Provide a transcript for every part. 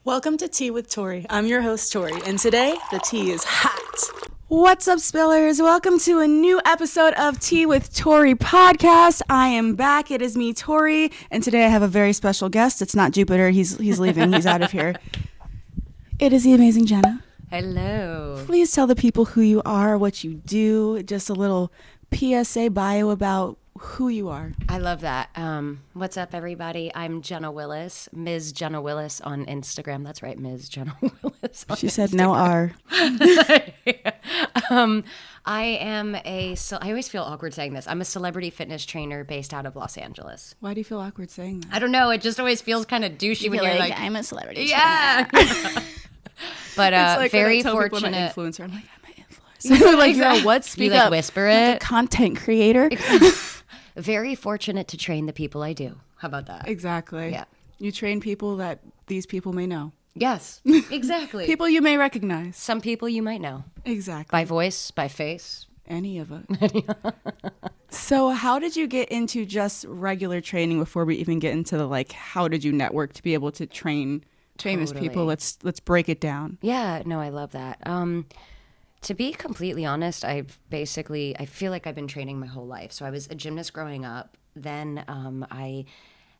Welcome to Tea with Tori. I'm your host, Tori, and today the tea is hot. What's up, spillers? Welcome to a new episode of Tea with Tori podcast. I am back. It is me, Tori, and today I have a very special guest. It's not Jupiter. He's leaving. He's out of here. It is the amazing Jenna. Hello. Please tell the people who you are, what you do, just a little PSA bio about who you are. I love that. What's up, everybody? I'm Jenna Willis, Ms. Jenna Willis on Instagram. That's right, Ms. Jenna Willis on She said Instagram. no R. I always feel awkward saying this. I'm a celebrity fitness trainer based out of Los Angeles. Why do you feel awkward saying that? I don't know. It just always feels kind of douchey when you're like, I'm a celebrity. yeah. But It's like very when I tell people I'm an fortunate. influencer. I'm like, I'm an influencer. Like, exactly. you're a what? Speak You, like, up. whisper Like it. a content creator. Very fortunate to train the people I do. How about that? Exactly. Yeah. You train people that these people may know. Yes, exactly. People you may recognize. Some people you might know. Exactly. By voice, by face. Any of it. So how did you get into just regular training before we even get into the how did you network to be able to train famous people? Totally. Let's break it down. Yeah, no, I love that. To be completely honest, I feel like I've been training my whole life. So I was a gymnast growing up. Then I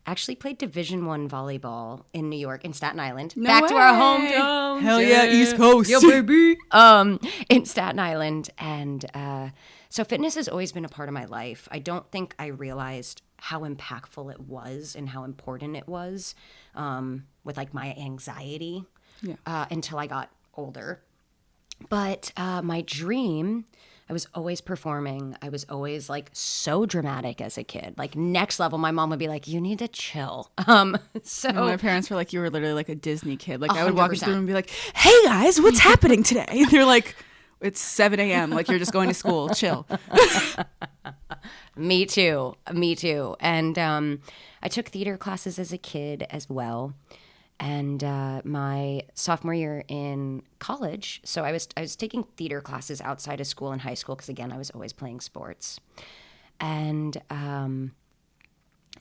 actually played Division I volleyball in New York, in Staten Island. No Back to our way. hometown. Hell yeah, East Coast. Yeah, baby. In Staten Island. And so fitness has always been a part of my life. I don't think I realized how impactful it was and how important it was with my anxiety until I got older. But my dream, I was always performing. I was always so dramatic as a kid, next level. My mom would be like, "You need to chill." So And my parents were like, you were literally like a Disney kid. I would walk into the 100%. room and be like, "Hey guys, what's happening today?" And they're like, "It's 7 a.m. You're just going to school. Chill." Me too. And I took theater classes as a kid as well. And my sophomore year in college, so I was taking theater classes outside of school and high school because, again, I was always playing sports. And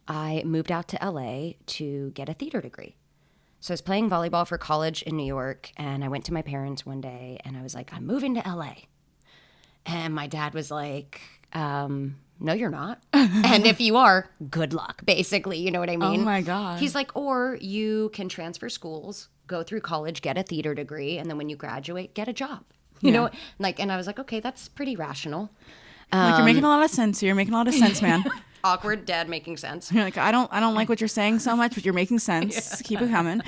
I moved out to LA to get a theater degree. So I was playing volleyball for college in New York, and I went to my parents one day, and I was like, "I'm moving to LA." And my dad was like, "No, you're not. And if you are, good luck," basically. You know what I mean? Oh, my God. He's like, "Or you can transfer schools, go through college, get a theater degree, and then when you graduate, get a job." You know? And I was like, okay, that's pretty rational. You're making a lot of sense. You're making a lot of sense, man. Awkward dad making sense. You're like, I don't like what you're saying so much, but you're making sense. Keep it coming.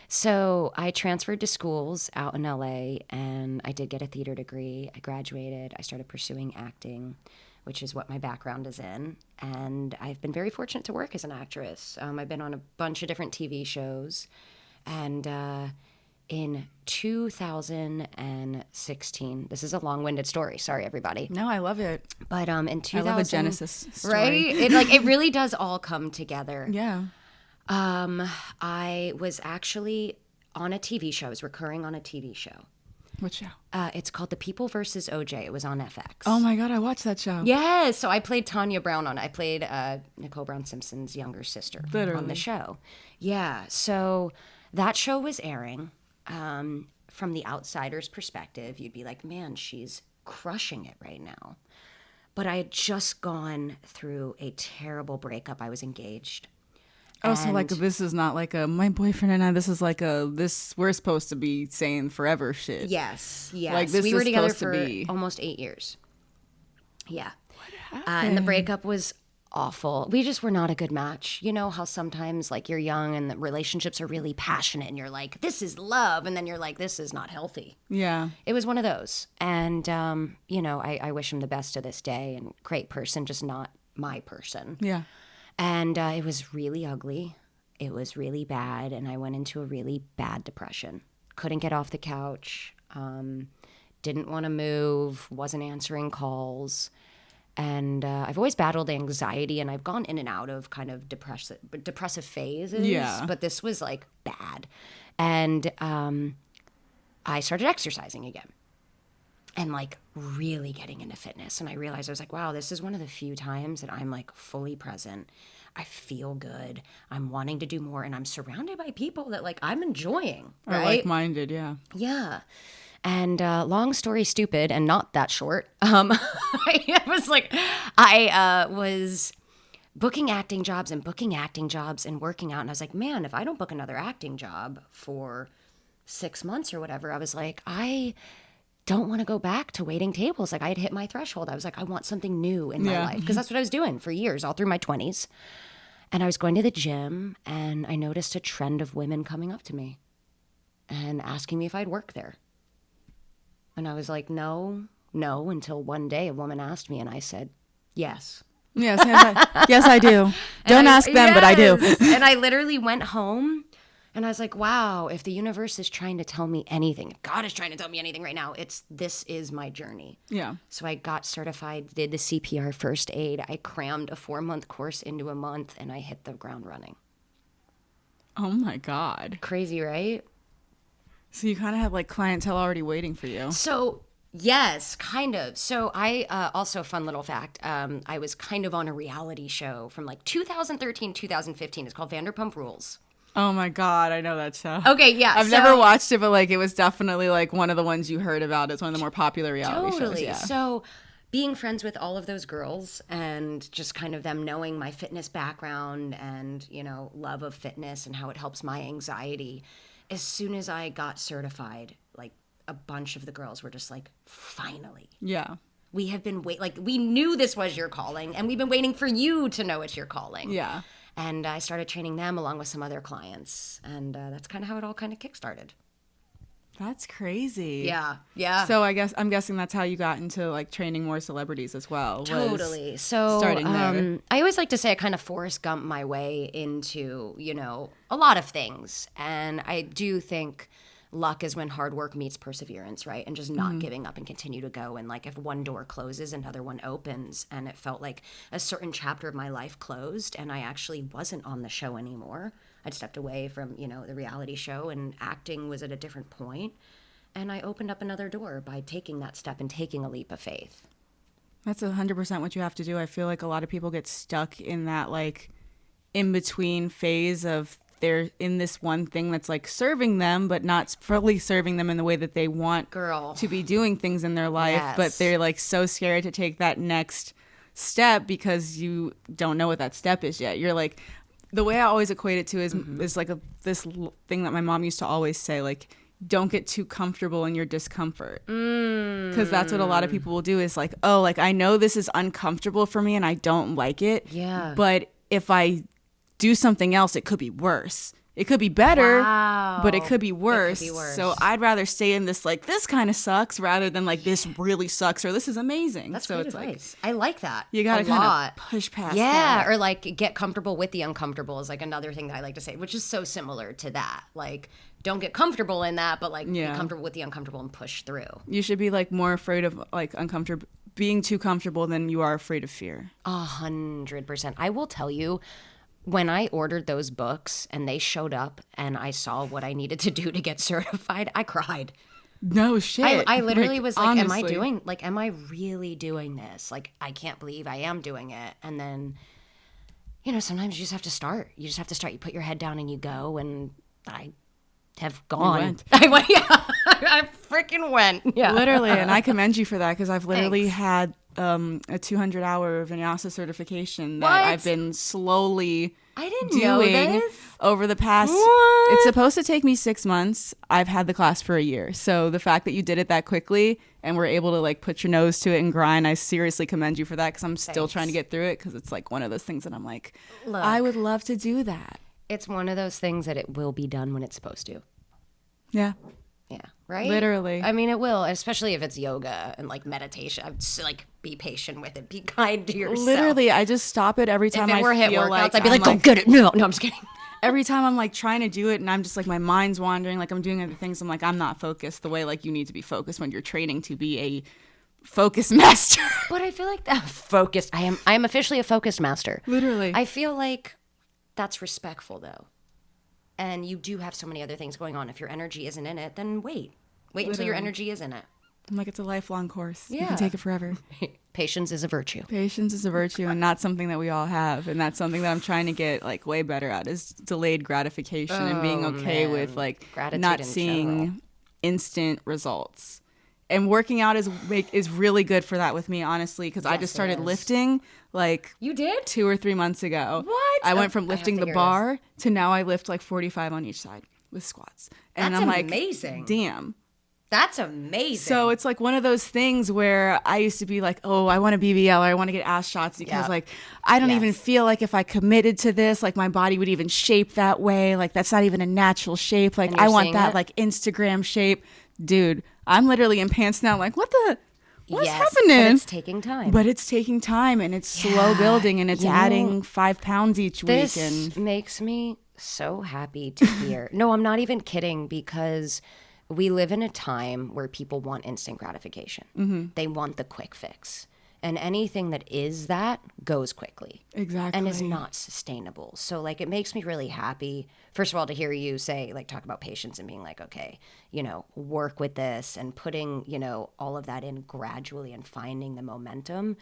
So I transferred to schools out in LA, and I did get a theater degree. I graduated. I started pursuing acting, which is what my background is in. And I've been very fortunate to work as an actress. I've been on a bunch of different TV shows. And in 2016, this is a long-winded story. Sorry, everybody. No, I love it. But in 2000, I love a Genesis story. right? It really does all come together. Yeah. I was actually on a TV show. I was recurring on a TV show. What show? It's called The People vs. OJ. It was on FX. Oh my God, I watched that show. Yes. So I played Tanya Brown on it. I played Nicole Brown Simpson's younger sister on the show. Yeah. So that show was airing. From the outsider's perspective, you'd be like, "Man, she's crushing it right now." But I had just gone through a terrible breakup. I was engaged. Oh, so this is not my boyfriend and I, this is we're supposed to be saying forever shit. Yes. This we were is together supposed to for be. almost 8 years. Yeah. What And the breakup was awful. We just were not a good match. You know how sometimes you're young and the relationships are really passionate and you're like, "This is love." And then you're like, "This is not healthy." Yeah. It was one of those. And, I wish him the best to this day, and great person, just not my person. Yeah. And it was really ugly. It was really bad. And I went into a really bad depression. Couldn't get off the couch. Didn't want to move. Wasn't answering calls. And I've always battled anxiety, and I've gone in and out of kind of depressive phases. Yeah. But this was bad. And I started exercising again. And really getting into fitness. And I realized I was like, wow, this is one of the few times that I'm fully present. I feel good. I'm wanting to do more, and I'm surrounded by people that like I'm enjoying. Or Right? like-minded, yeah. Yeah. And long story stupid and not that short. I was like, I was booking acting jobs and working out. And I was like, man, if I don't book another acting job for 6 months or whatever, I was like, I don't want to go back to waiting tables. Like I had hit my threshold. I was like, I want something new in my life. Because that's what I was doing for years, all through my 20s. And I was going to the gym and I noticed a trend of women coming up to me and asking me if I'd work there. And I was like, no, until one day a woman asked me and I said, yes. Yes, yes, I do. Don't ask them, but I do. And I literally went home and I was like, wow, if the universe is trying to tell me anything, if God is trying to tell me anything right now, this is my journey. Yeah. So I got certified, did the CPR first aid. I crammed a 4-month course into a month and I hit the ground running. Oh my God. Crazy, right? So you kind of had like clientele already waiting for you. So yes, kind of. So I also, fun little fact, I was kind of on a reality show from like 2013, 2015. It's called Vanderpump Rules. Oh my God, I know that show. Okay, yeah. I've never watched it, but like it was definitely like one of the ones you heard about. It's one of the more popular reality shows. Yeah. So being friends with all of those girls and just kind of them knowing my fitness background and, love of fitness and how it helps my anxiety. As soon as I got certified, like a bunch of the girls were just like, finally. Yeah. We have been we knew this was your calling and we've been waiting for you to know it's your calling. Yeah. And I started training them along with some other clients. And that's kind of how it all kind of kickstarted. That's crazy. Yeah. Yeah. So I'm guessing that's how you got into like training more celebrities as well. Totally. So starting there. I always like to say I kind of Forrest Gump my way into, a lot of things. And I do think luck is when hard work meets perseverance, right? And just not giving up and continue to go. And like if one door closes, another one opens. And it felt like a certain chapter of my life closed and I actually wasn't on the show anymore. I'd stepped away from, the reality show and acting was at a different point. And I opened up another door by taking that step and taking a leap of faith. That's 100% what you have to do. I feel like a lot of people get stuck in that like in between phase of they're in this one thing that's like serving them, but not fully serving them in the way that they want to be doing things in their life. Yes. But they're like so scared to take that next step because you don't know what that step is yet. You're like, the way I always equate it to is like this thing that my mom used to always say, like, don't get too comfortable in your discomfort. Because that's what a lot of people will do is like, oh, like I know this is uncomfortable for me and I don't like it. Yeah. But if I do something else, it could be worse. It could be better, but it could be worse. So I'd rather stay in this like this kind of sucks rather than like this really sucks or this is amazing. That's so great it's advice. I like that. You got to kind of push past that. Or like get comfortable with the uncomfortable is like another thing that I like to say, which is so similar to that. Like don't get comfortable in that, but like be comfortable with the uncomfortable and push through. You should be like more afraid of like being too comfortable than you are afraid of fear. 100%. I will tell you, when I ordered those books and they showed up and I saw what I needed to do to get certified, I cried. No shit. I literally was like, honestly. am I really doing this? Like, I can't believe I am doing it. And then, sometimes you just have to start. You just have to start. You put your head down and you go. And I have gone. I went. Yeah. I freaking went. Yeah. Literally. And I commend you for that because I've literally had a 200-hour vinyasa certification that I've been slowly doing over the past. What? It's supposed to take me 6 months. I've had the class for a year. So the fact that you did it that quickly and were able to like put your nose to it and grind, I seriously commend you for that because I'm still trying to get through it because it's like one of those things that I'm like, look, I would love to do that. It's one of those things that it will be done when it's supposed to. Yeah. Yeah, right? Literally. I mean, it will, especially if it's yoga and like meditation. I'd just, like be patient with it. Be kind to yourself. Literally, I just stop it every time if it were I feel HIIT workouts, like I'd be like, go get it. No, I'm just kidding. Every time I'm like trying to do it and I'm just like my mind's wandering, like I'm doing other things. I'm like, I'm not focused the way like you need to be focused when you're training to be a focus master. But I feel like that focused. I am officially a focused master. Literally. I feel like that's respectful though. And you do have so many other things going on. If your energy isn't in it, then wait until your energy is in it. I'm like, it's a lifelong course. Yeah. You can take it forever. Patience is a virtue. Patience is a virtue and not something that we all have. And that's something that I'm trying to get like way better at is delayed gratification and being okay with like Gratitude not in seeing general. instant results. And working out is really good for that with me, honestly, because I Yes, just it started is. lifting like You did? 2 or 3 months ago. What? I went Oh, from I have lifting to the hear bar to now I lift like 45 on each side with squats. And That's I'm like, amazing. damn. That's amazing. So it's like one of those things where I used to be like, oh, I want a BBL or I want to get ass shots because Yep. like I don't even Yes. feel like if I committed to this, like my body would even shape that way. Like that's not even a natural shape. Like And I you're want seeing that it? like Instagram shape. Dude, I'm literally in pants now. Like what's yes, happening? But it's taking time. But it's taking time and it's slow Yeah, building and it's you know, adding 5 pounds each week. This And makes me so happy to hear. No, I'm not even kidding because we live in a time where people want instant gratification. Mm-hmm. They want the quick fix. And anything that is that goes quickly. exactly. And is not sustainable. So like it makes me really happy, first of all, to hear you say, like, talk about patience and being like, okay, you know, work with this and putting, you know, all of that in gradually and finding the momentum.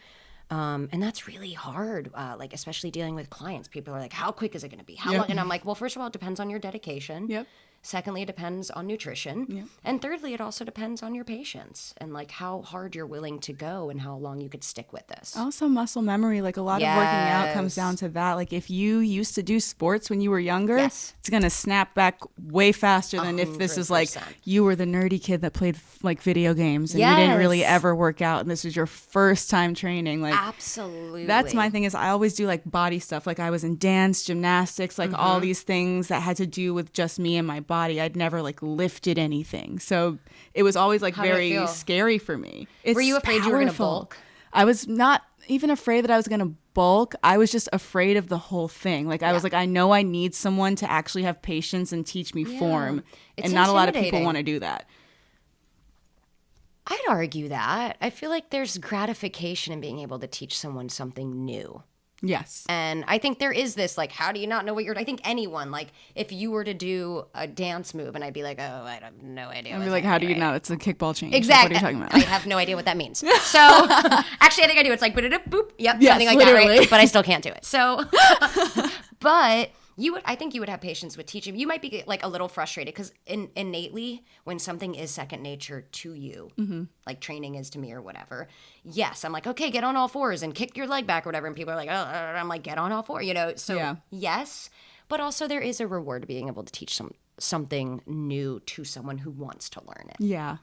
And that's really hard, like especially dealing with clients. People are like, how quick is it going to be? How Yep. long? And I'm like, well, first of all, it depends on your dedication. Yep. Secondly, it depends on nutrition. Yep. And thirdly, it also depends on your patience and like how hard you're willing to go and how long you could stick with this. Also muscle memory, like a lot of working out comes Yes. down to that. Like if you used to do sports when you were younger, Yes. it's going to snap back way faster than if this is like 100%. you were the nerdy kid that played like video games and you didn't really Yes. ever work out and this was your first time training. Like Absolutely. that's my thing is I always do like body stuff. Like I was in dance, gymnastics, like all Mm-hmm. these things that had to do with just me and my body. I'd never like lifted anything. So it was always like How did it very feel? scary for me. It's Were you afraid you were gonna powerful. bulk? I was not even afraid that I was going to bulk. I was just afraid of the whole thing. Like I was like, I know I need someone to actually have patience and teach me form. It's And not a lot of people intimidating. want to do that. I'd argue that. I feel like there's gratification in being able to teach someone something new. Yes. And I think there is this, like, how do you not know what you're... I think anyone, like, if you were to do a dance move and I'd be like, oh, I have no idea. I'd what's be like, how do you happening know? It's a kickball change. Exactly. Like, what are you talking I about? have no idea what that means. So, actually, I think I do. It's like, boop, yep, Yes, something like literally. that, right? But I still can't do it. So, but I think you would have patience with teaching. You might be like a little frustrated because innately, when something is second nature to you, Mm-hmm. like training is to me or whatever, yes, I'm like, okay, get on all fours and kick your leg back or whatever. And people are like, oh, I'm like, get on all four, you know? So, Yeah. yes, but also there is a reward to being able to teach something new to someone who wants to learn it. Yeah.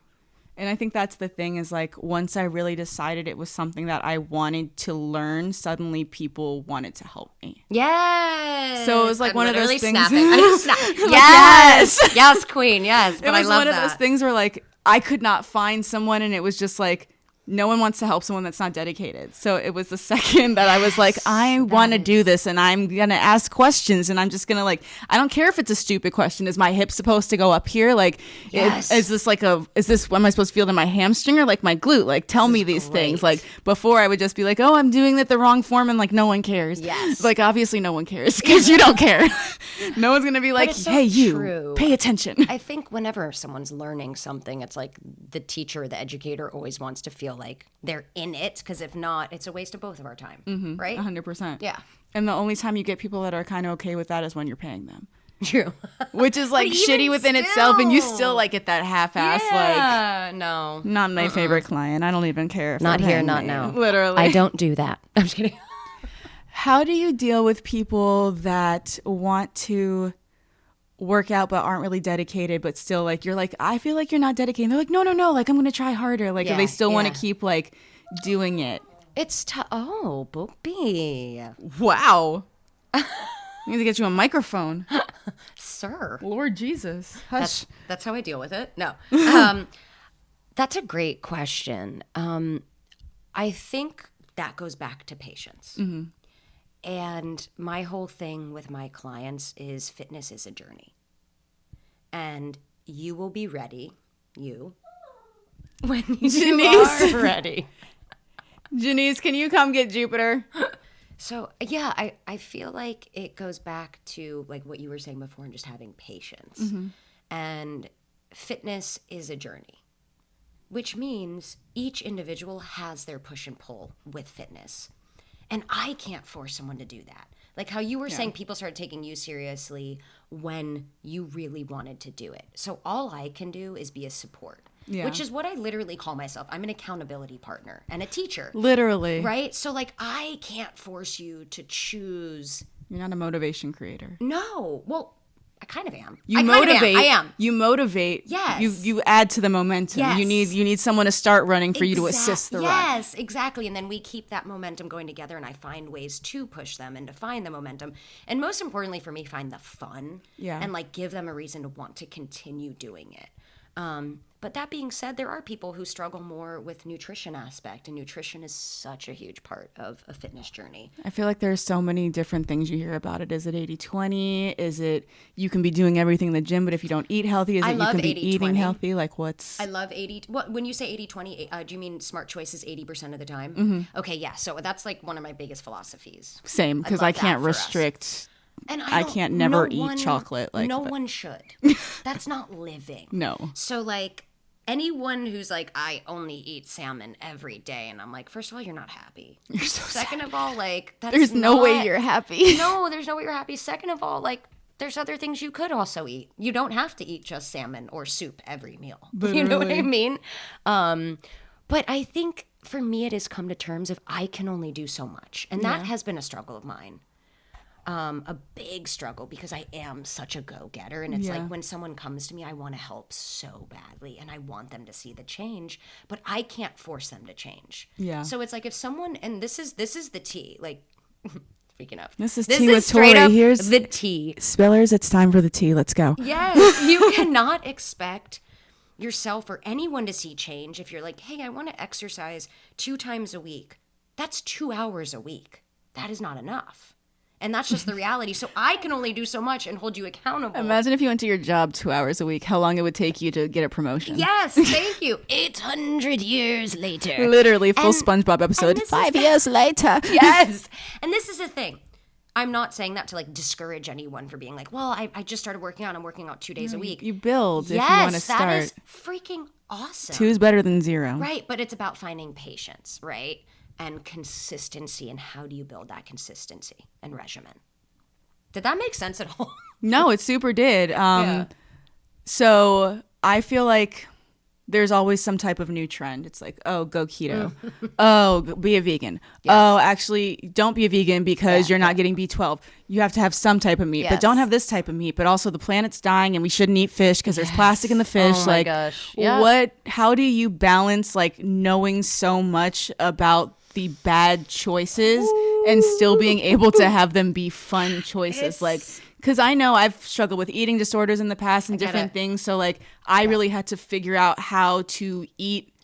And I think that's the thing is like once I really decided it was something that I wanted to learn, suddenly people wanted to help me. Yes. So it was like I'm one of those literally things- Snapping. I just snap. Like, Yes. Yes, queen. Yes. But It was I love one of that. those things where like I could not find someone and it was just like no one wants to help someone that's not dedicated. So it was the second that I was like, I want to do this and I'm going to ask questions and I'm just going to like, I don't care if it's a stupid question. Is my hip supposed to go up here? Like, Yes. is this like am I supposed to feel it in my hamstring or like my glute? Like, tell me these things. great. Like before I would just be like, oh, I'm doing it the wrong form and like no one cares. Yes. Like obviously no one cares because you don't care. No one's going to be like, it's so hey, you true. pay attention. I think whenever someone's learning something, it's like the teacher or the educator always wants to feel like they're in it because if not, it's a waste of both of our time. Right? 100%. Yeah. And the only time you get people that are kind of okay with that is when you're paying them. True. Which is like even shitty within itself, and you still. still like get that half-ass like no. not my favorite client. I don't even care. If Not they're here, paying not me. now. Literally. I don't do that. I'm just kidding. How do you deal with people that want to work out but aren't really dedicated, but still like you're like I feel like you're not dedicated. And they're like no, like I'm gonna try harder. Like Yeah, they still want yeah. to keep like doing it. It's oh, Boopy. Wow. I need to get you a microphone. Sir. Lord Jesus. Hush. That's how I deal with it. No. That's a great question. I think that goes back to patience. And my whole thing with my clients is fitness is a journey. And you will be ready, when you Janice. are ready. Janice, can you come get Jupiter? So, yeah, I feel like it goes back to like what you were saying before and just having patience. And fitness is a journey. which means each individual has their push and pull with fitness. And I can't force someone to do that. Like how you were saying, people started taking you seriously when you really wanted to do it. So all I can do is be a support, which is what I literally call myself. I'm an accountability partner and a teacher. Literally. Right? So like I can't force you to choose. You're not a motivation creator. No. Well, I kind of am. You motivate. I am. You motivate. Yes. You add to the momentum. Yes. You need someone to start running for you to assist the run. Yes, exactly. And then we keep that momentum going together, and I find ways to push them and to find the momentum. And most importantly for me, find the fun. Yeah. And like give them a reason to want to continue doing it. But that being said, there are people who struggle more with nutrition aspect, and nutrition is such a huge part of a fitness journey. I feel like there's so many different things you hear about it. Is it 80-20? Is it you can be doing everything in the gym, but if you don't eat healthy, is it you can be eating healthy? Like what's... I love 80. What, when you say 80-20, do you mean smart choices 80% of the time? Mm-hmm. Okay, yeah. So that's like one of my biggest philosophies. Same, because I can't restrict... And I can't never eat chocolate. Like no one should. That's not living. No. So like anyone who's like, I only eat salmon every day, and I'm like, first of all, you're not happy. You're so Second sad. of all, like that's there's no way you're happy. No, there's no way you're happy. Second of all, like there's other things you could also eat. You don't have to eat just salmon or soup every meal. Literally. You know what I mean? But I think for me, it has come to terms of I can only do so much, and that has been a struggle of mine. A big struggle because I am such a go-getter, and it's like when someone comes to me, I want to help so badly and I want them to see the change, but I can't force them to change. Yeah. So it's like if someone, and this is the tea, like speaking of, this is tea with Tori. Here's the tea. Spillers, it's time for the tea. Let's go. Yes, you cannot expect yourself or anyone to see change if you're like, hey, I want to exercise 2 times a week. That's 2 hours a week. That is not enough. And that's just the reality. So I can only do so much and hold you accountable. Imagine if you went to your job 2 hours a week, how long it would take you to get a promotion. Yes, thank you. 800 years later. Literally, full SpongeBob episode. 5 years later. Yes. And this is the thing. I'm not saying that to like discourage anyone for being like, well, I just started working out. I'm working out 2 days a week. You build if you want to start. That is freaking awesome. 2 is better than 0. Right, but it's about finding patience, right? And consistency, and how do you build that consistency and regimen? Did that make sense at all? No, it super did. So I feel like there's always some type of new trend. It's like, oh, go keto. Oh, be a vegan. Yes. Oh, actually, don't be a vegan because you're not getting B12. You have to have some type of meat, but don't have this type of meat. But also the planet's dying and we shouldn't eat fish because there's plastic in the fish. Oh my gosh. How do you balance like knowing so much about the bad choices and still being able to have them be fun choices? Like, because I know I've struggled with eating disorders in the past and different things. So like I really had to figure out how to eat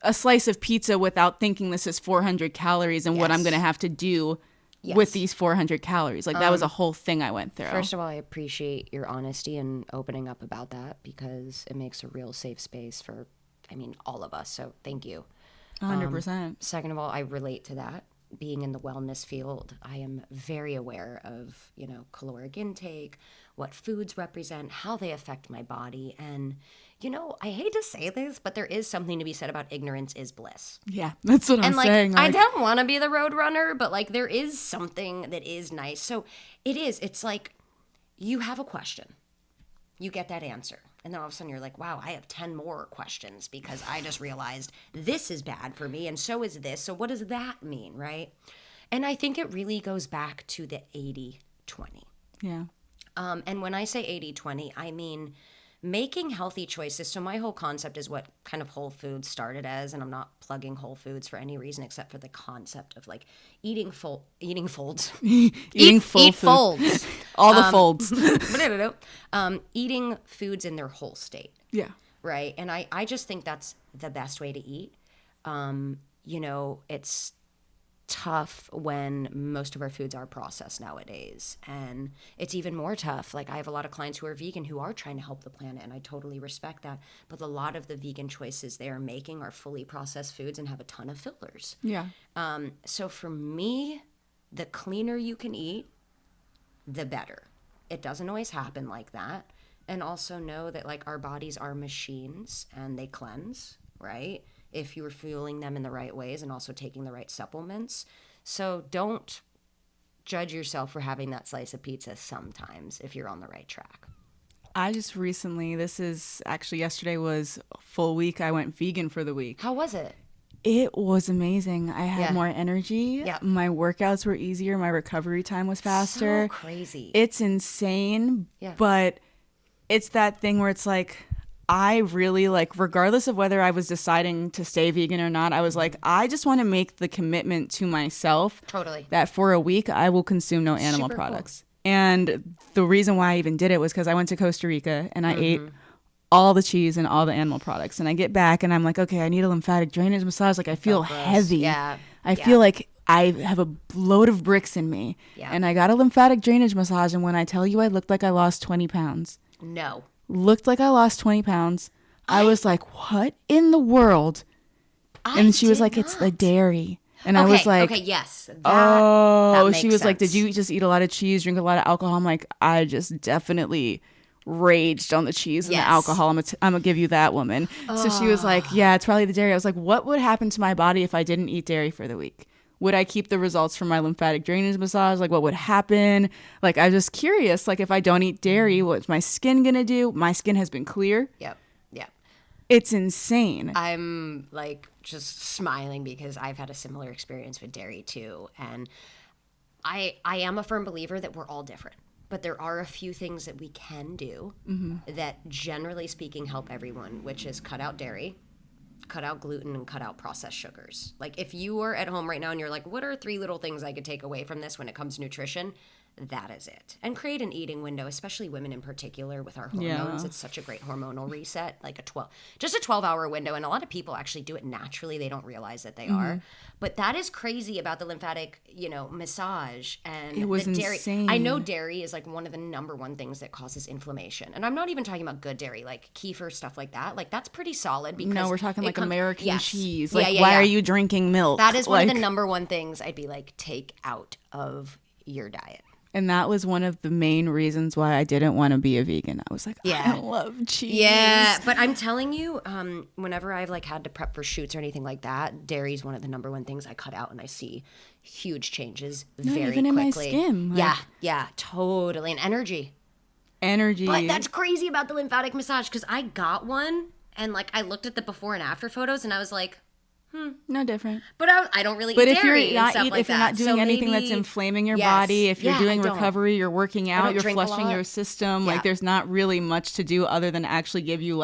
a slice of pizza without thinking this is 400 calories and what I'm going to have to do with these 400 calories. Like that was a whole thing I went through. First of all, I appreciate your honesty and opening up about that because it makes a real safe space for, all of us. So thank you. 100%. Second of all, I relate to that. Being in the wellness field, I am very aware of, caloric intake, what foods represent, how they affect my body. And, I hate to say this, but there is something to be said about ignorance is bliss. Yeah, that's what I'm saying. I don't want to be the road runner, but there is something that is nice. So it's like you have a question, you get that answer. And then all of a sudden you're like, wow, I have 10 more questions because I just realized this is bad for me and so is this. So what does that mean, right? And I think it really goes back to the 80-20. Yeah. And when I say 80-20, I mean making healthy choices. So my whole concept is what kind of Whole Foods started as, and I'm not plugging Whole Foods for any reason except for the concept of eating folds. Eating full eat folds. All the folds. Eating foods in their whole state. Yeah. Right. And I just think that's the best way to eat. It's tough when most of our foods are processed nowadays, and it's even more tough. I have a lot of clients who are vegan who are trying to help the planet, and I totally respect that, but a lot of the vegan choices they are making are fully processed foods and have a ton of fillers. Yeah. So for me, the cleaner you can eat, the better. It doesn't always happen like that. And also know that our bodies are machines and they cleanse. right? If you were fueling them in the right ways and also taking the right supplements. So don't judge yourself for having that slice of pizza sometimes if you're on the right track. I just recently, yesterday was a full week. I went vegan for the week. How was it? It was amazing. I had more energy. Yeah. My workouts were easier. My recovery time was faster. So crazy. It's insane, but it's that thing where it's like, I really regardless of whether I was deciding to stay vegan or not, I was like, I just want to make the commitment to myself. Totally. That for a week, I will consume no animal products. Cool. And the reason why I even did it was because I went to Costa Rica and I ate all the cheese and all the animal products. And I get back and I'm like, okay, I need a lymphatic drainage massage. Like I feel heavy. Yeah. I feel like I have a load of bricks in me. Yeah. And I got a lymphatic drainage massage. And when I tell you I looked like I lost 20 pounds. No. Looked like I lost 20 pounds. I was like, what in the world? And she was like, it's the dairy. And I was like, okay, yes. That she was sense. like, did you just eat a lot of cheese, drink a lot of alcohol? I'm like, I just definitely raged on the cheese and the alcohol. I'm gonna give you that, woman. So she was like, yeah, it's probably the dairy. I was like, what would happen to my body if I didn't eat dairy for the week? Would I keep the results from my lymphatic drainage massage? Like, what would happen? Like, I was just curious. Like, if I don't eat dairy, what's my skin gonna do? My skin has been clear. Yep. It's insane. I'm like just smiling because I've had a similar experience with dairy too. And I am a firm believer that we're all different. But there are a few things that we can do that, generally speaking, help everyone, which is cut out dairy, cut out gluten, and cut out processed sugars. Like, if you are at home right now and you're like, what are 3 little things I could take away from this when it comes to nutrition? That is it. And create an eating window, especially women in particular with our hormones. Yeah. It's such a great hormonal reset, like a 12-hour window. And a lot of people actually do it naturally. They don't realize that they are. But that is crazy about the lymphatic, massage and it was the dairy. Insane. I know dairy is like one of the number one things that causes inflammation. And I'm not even talking about good dairy, like kefir, stuff like that. Like, that's pretty solid because no, we're talking like American cheese. Like, why are you drinking milk? That is one of the number one things I'd be like, take out of your diet. And that was one of the main reasons why I didn't want to be a vegan. I was like, I love cheese. Yeah, but I'm telling you, whenever I've had to prep for shoots or anything like that, dairy is one of the number one things I cut out, and I see huge changes very even quickly. In my skin. Yeah, totally. And energy. But that's crazy about the lymphatic massage, because I got one, and I looked at the before and after photos, and I was like, no different. But I don't really eat dairy and stuff like that. If you're not doing anything that's inflaming your body, if you're doing recovery, you're working out, you're flushing your system, there's not really much to do other than actually give you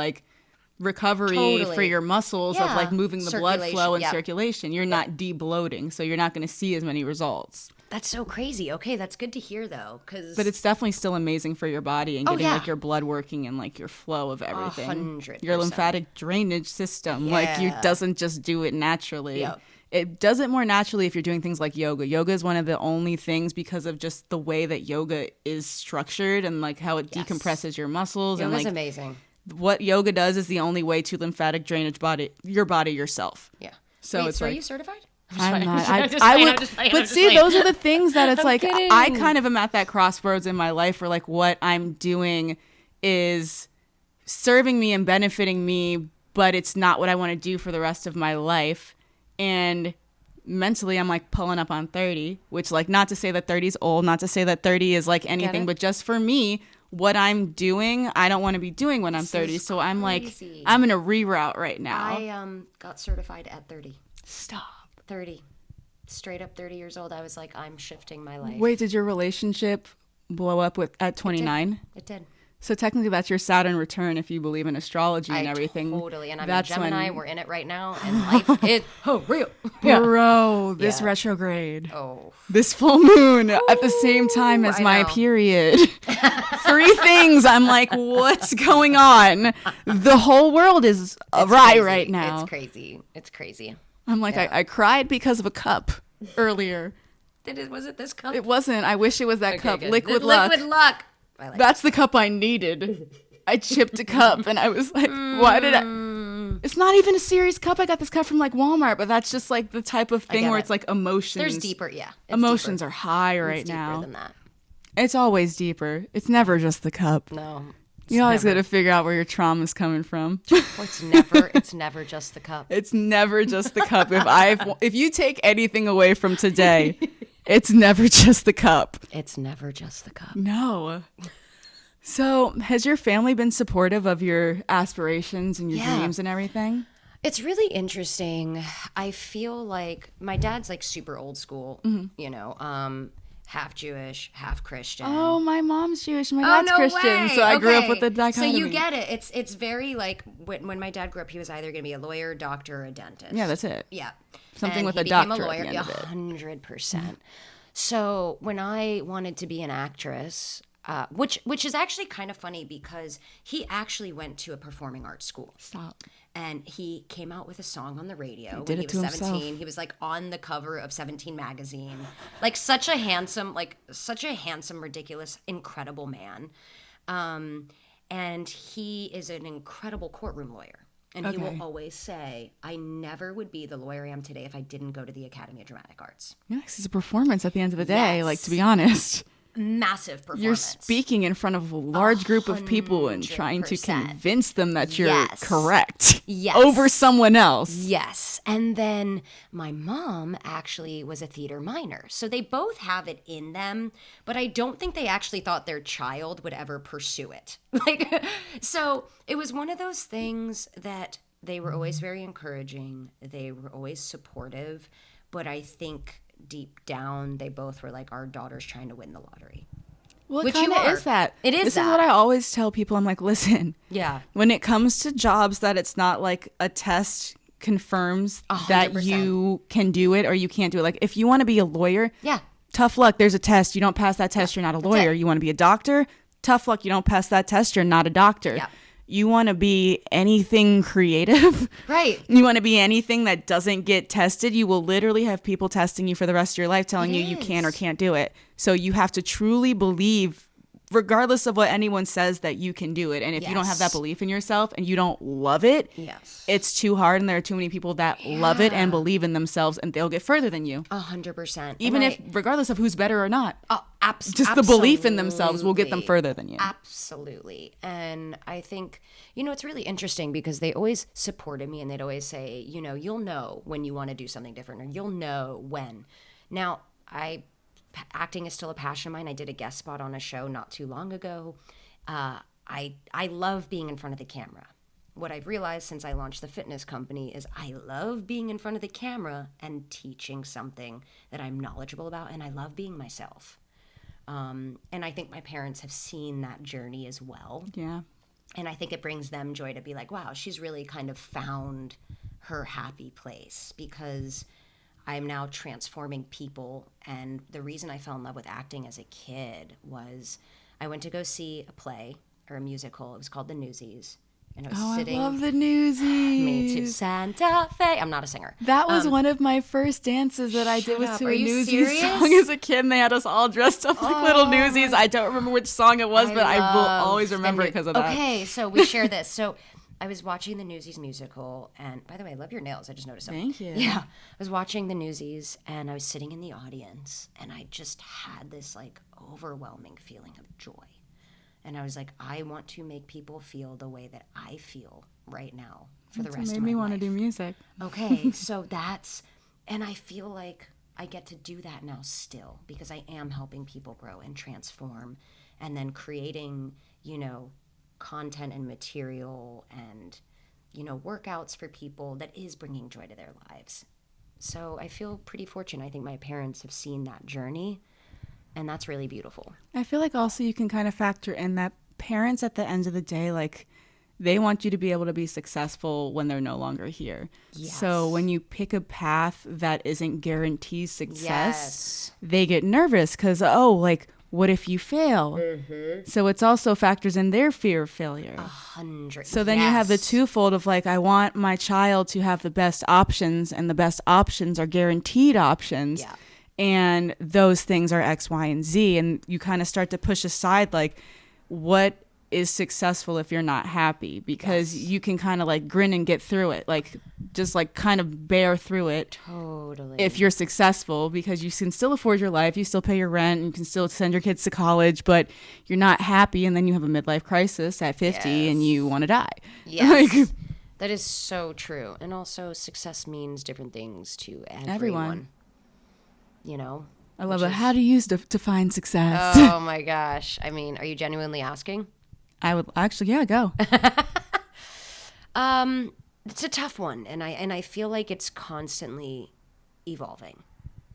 recovery for your muscles of moving the blood flow and circulation. You're not de-bloating, so you're not going to see as many results. That's so crazy. Okay, that's good to hear though, but it's definitely still amazing for your body and getting your blood working and your flow of everything. 100%. Your lymphatic drainage system, you doesn't just do it naturally. Yep. It does it more naturally if you're doing things like yoga. Yoga is one of the only things, because of just the way that yoga is structured and how it decompresses your muscles. Yoga's amazing. What yoga does is the only way to lymphatic drainage your body yourself. Yeah. So it's are you certified? I'm not. But see, those are the things that it's I kind of am at that crossroads in my life where what I'm doing is serving me and benefiting me, but it's not what I want to do for the rest of my life. And mentally, I'm pulling up on 30, which not to say that 30 is old, not to say that 30 is anything, but just for me, what I'm doing, I don't want to be doing when I'm 30. So I'm I'm in a reroute right now. I got certified at 30. Stop. 30. Straight up 30 years old. I was like, I'm shifting my life. Wait, did your relationship blow up at 29? It did. So technically that's your Saturn return if you believe in astrology and everything. Totally. And I'm in Gemini. We're in it right now. And life is real. Bro, this retrograde. Oh. This full moon at the same time as my period. 3 things. I'm like, what's going on? The whole world is awry right now. It's crazy. I'm like, I cried because of a cup earlier. Was it this cup? It wasn't. I wish it was that cup. Good. Liquid Luck. Liquid Luck. That's the cup I needed. I chipped a cup and I was like, why did I? It's not even a serious cup. I got this cup from Walmart, but that's just the type of thing where it's emotions. There's deeper, Emotions are high right now. Deeper than that. It's always deeper. It's never just the cup. No. You always got to figure out where your trauma's coming from. It's never just the cup. It's never just the cup. If you take anything away from today, it's never just the cup. It's never just the cup. No. So has your family been supportive of your aspirations and your dreams and everything? It's really interesting. I feel like my dad's like super old school, you know, half Jewish, half Christian. Oh, my mom's Jewish. My dad's Christian. Way. So I grew up with the dichotomy. So you get it. It's very like when my dad grew up, he was either going to be a lawyer, doctor, or a dentist. Yeah, that's it. Yeah. Something and with he a became doctor a lawyer, at the end of it. 100%. So when I wanted to be an actress, which is actually kind of funny because he actually went to a performing arts school. Stop. And he came out with a song on the radio when he was 17. Himself. He was like on the cover of 17 magazine. Like such a handsome, ridiculous, incredible man. And he is an incredible courtroom lawyer. And he will always say, I never would be the lawyer I am today if I didn't go to the Academy of Dramatic Arts. Yeah, it's a performance at the end of the day, like, to be honest. Massive performance. You're speaking in front of a large group of people and trying to convince them that you're correct over someone else. Yes. And then my mom actually was a theater minor. So they both have it in them, but I don't think they actually thought their child would ever pursue it. So it was one of those things that they were always very encouraging. They were always supportive, but I think deep down they both were like, our daughter's trying to win the lottery. Well, it kind of is that. It is this that. Is what I always tell people. I'm like, listen, when it comes to jobs that it's not like a test confirms 100%. That you can do it or you can't do it. Like if you want to be a lawyer, tough luck. There's a test. You don't pass that test, you're not a lawyer. You want to be a doctor, tough luck. You don't pass that test, you're not a doctor. You want to be anything creative, right? You want to be anything that doesn't get tested. You will literally have people testing you for the rest of your life, telling you can or can't do it. So you have to truly believe, regardless of what anyone says, that you can do it. And if you don't have that belief in yourself and you don't love it, it's too hard. And there are too many people that love it and believe in themselves, and they'll get further than you. 100%. Even if, regardless of who's better or not. Oh, just the belief in themselves will get them further than you. Absolutely. And I think, it's really interesting because they always supported me and they'd always say, you'll know when you want to do something different, or you'll know when. Now, acting is still a passion of mine. I did a guest spot on a show not too long ago. I love being in front of the camera. What I've realized since I launched the fitness company is I love being in front of the camera and teaching something that I'm knowledgeable about, and I love being myself. And I think my parents have seen that journey as well. Yeah. And I think it brings them joy to be like, wow, she's really kind of found her happy place, because I'm now transforming people. And the reason I fell in love with acting as a kid was I went to go see a play or a musical. It was called The Newsies. And I was sitting. I love The Newsies. Me too. Santa Fe. I'm not a singer. That was one of my first dances that I did was to Are a you Newsies serious? song as a kid. And they had us all dressed up like little Newsies. I don't remember which song it was, but I will always remember it because of that. Okay, so we share this. So I was watching the Newsies musical, and by the way, I love your nails. I just noticed them. Thank you. Yeah. I was watching the Newsies, and I was sitting in the audience, and I just had this like overwhelming feeling of joy. And I was like, I want to make people feel the way that I feel right now for the rest of my life. It made me want to do music. Okay, so and I feel like I get to do that now still, because I am helping people grow and transform, and then creating, content and material and, workouts for people that is bringing joy to their lives. So I feel pretty fortunate. I think my parents have seen that journey, and that's really beautiful. I feel like also you can kind of factor in that parents at the end of the day, like, they want you to be able to be successful when they're no longer here. Yes. So when you pick a path that isn't guaranteed success, they get nervous because, what if you fail? Mm-hmm. So it's also factors in their fear of failure. 100. So then you have the twofold of like, I want my child to have the best options, and the best options are guaranteed options. Yeah. And those things are X, Y, and Z. And you kind of start to push aside, like, what is successful if you're not happy? Because you can kind of like grin and get through it. Like, just like kind of bear through it. Totally. If you're successful, because you can still afford your life, you still pay your rent, you can still send your kids to college, but you're not happy, and then you have a midlife crisis at 50 and you want to die. Yes. That is so true. And also, success means different things to everyone. You know? I love it. How do you define success? Oh my gosh. I mean, are you genuinely asking? I would actually, yeah, go. It's a tough one, and I feel like it's constantly evolving.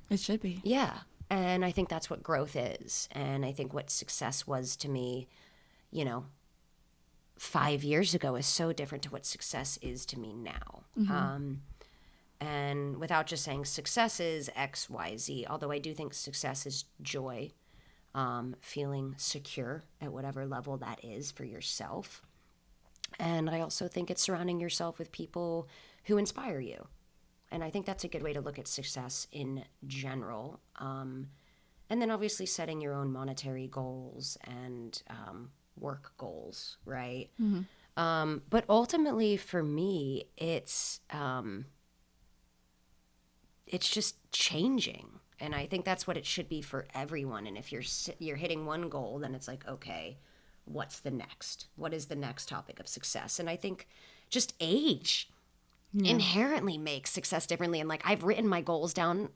It should be. Yeah. And I think that's what growth is. And I think what success was to me, 5 years ago is so different to what success is to me now. And without just saying success is X, Y, Z, although I do think success is joy, feeling secure at whatever level that is for yourself. And I also think it's surrounding yourself with people who inspire you. And I think that's a good way to look at success in general. And then obviously setting your own monetary goals and work goals, right? But ultimately for me, it's just changing. And I think that's what it should be for everyone. And if you're hitting one goal, then it's like, okay, what's the next? What is the next topic of success? And I think just age inherently makes success differently. And like I've written my goals down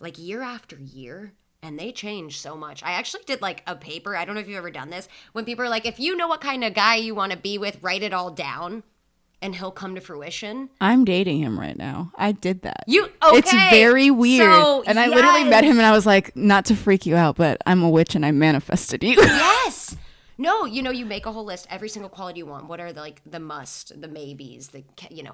like year after year, and they change so much. I actually did like a paper. I don't know if you've ever done this. When people are like, if you know what kind of guy you want to be with, write it all down. And he'll come to fruition. I'm dating him right now. I did that. Okay. It's very weird. So, and I literally met him and I was like, not to freak you out, but I'm a witch and I manifested you. Yes. No, you make a whole list, every single quality you want. What are the must, the maybes, the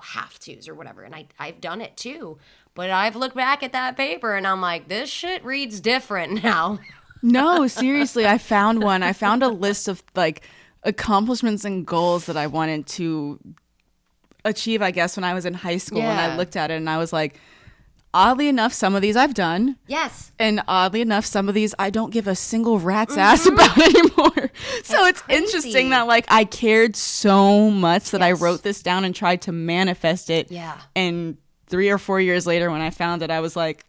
have tos or whatever. And I've done it too. But I've looked back at that paper and I'm like, this shit reads different now. No, seriously. I found one. I found a list of like accomplishments and goals that I wanted to achieve, I guess, when I was in high school. And I looked at it and I was like, oddly enough, some of these I've done. Yes. And oddly enough, some of these I don't give a single rat's ass about anymore. So it's crazy. Interesting that like I cared so much that I wrote this down and tried to manifest it. Yeah. And 3 or 4 years later when I found it, I was like,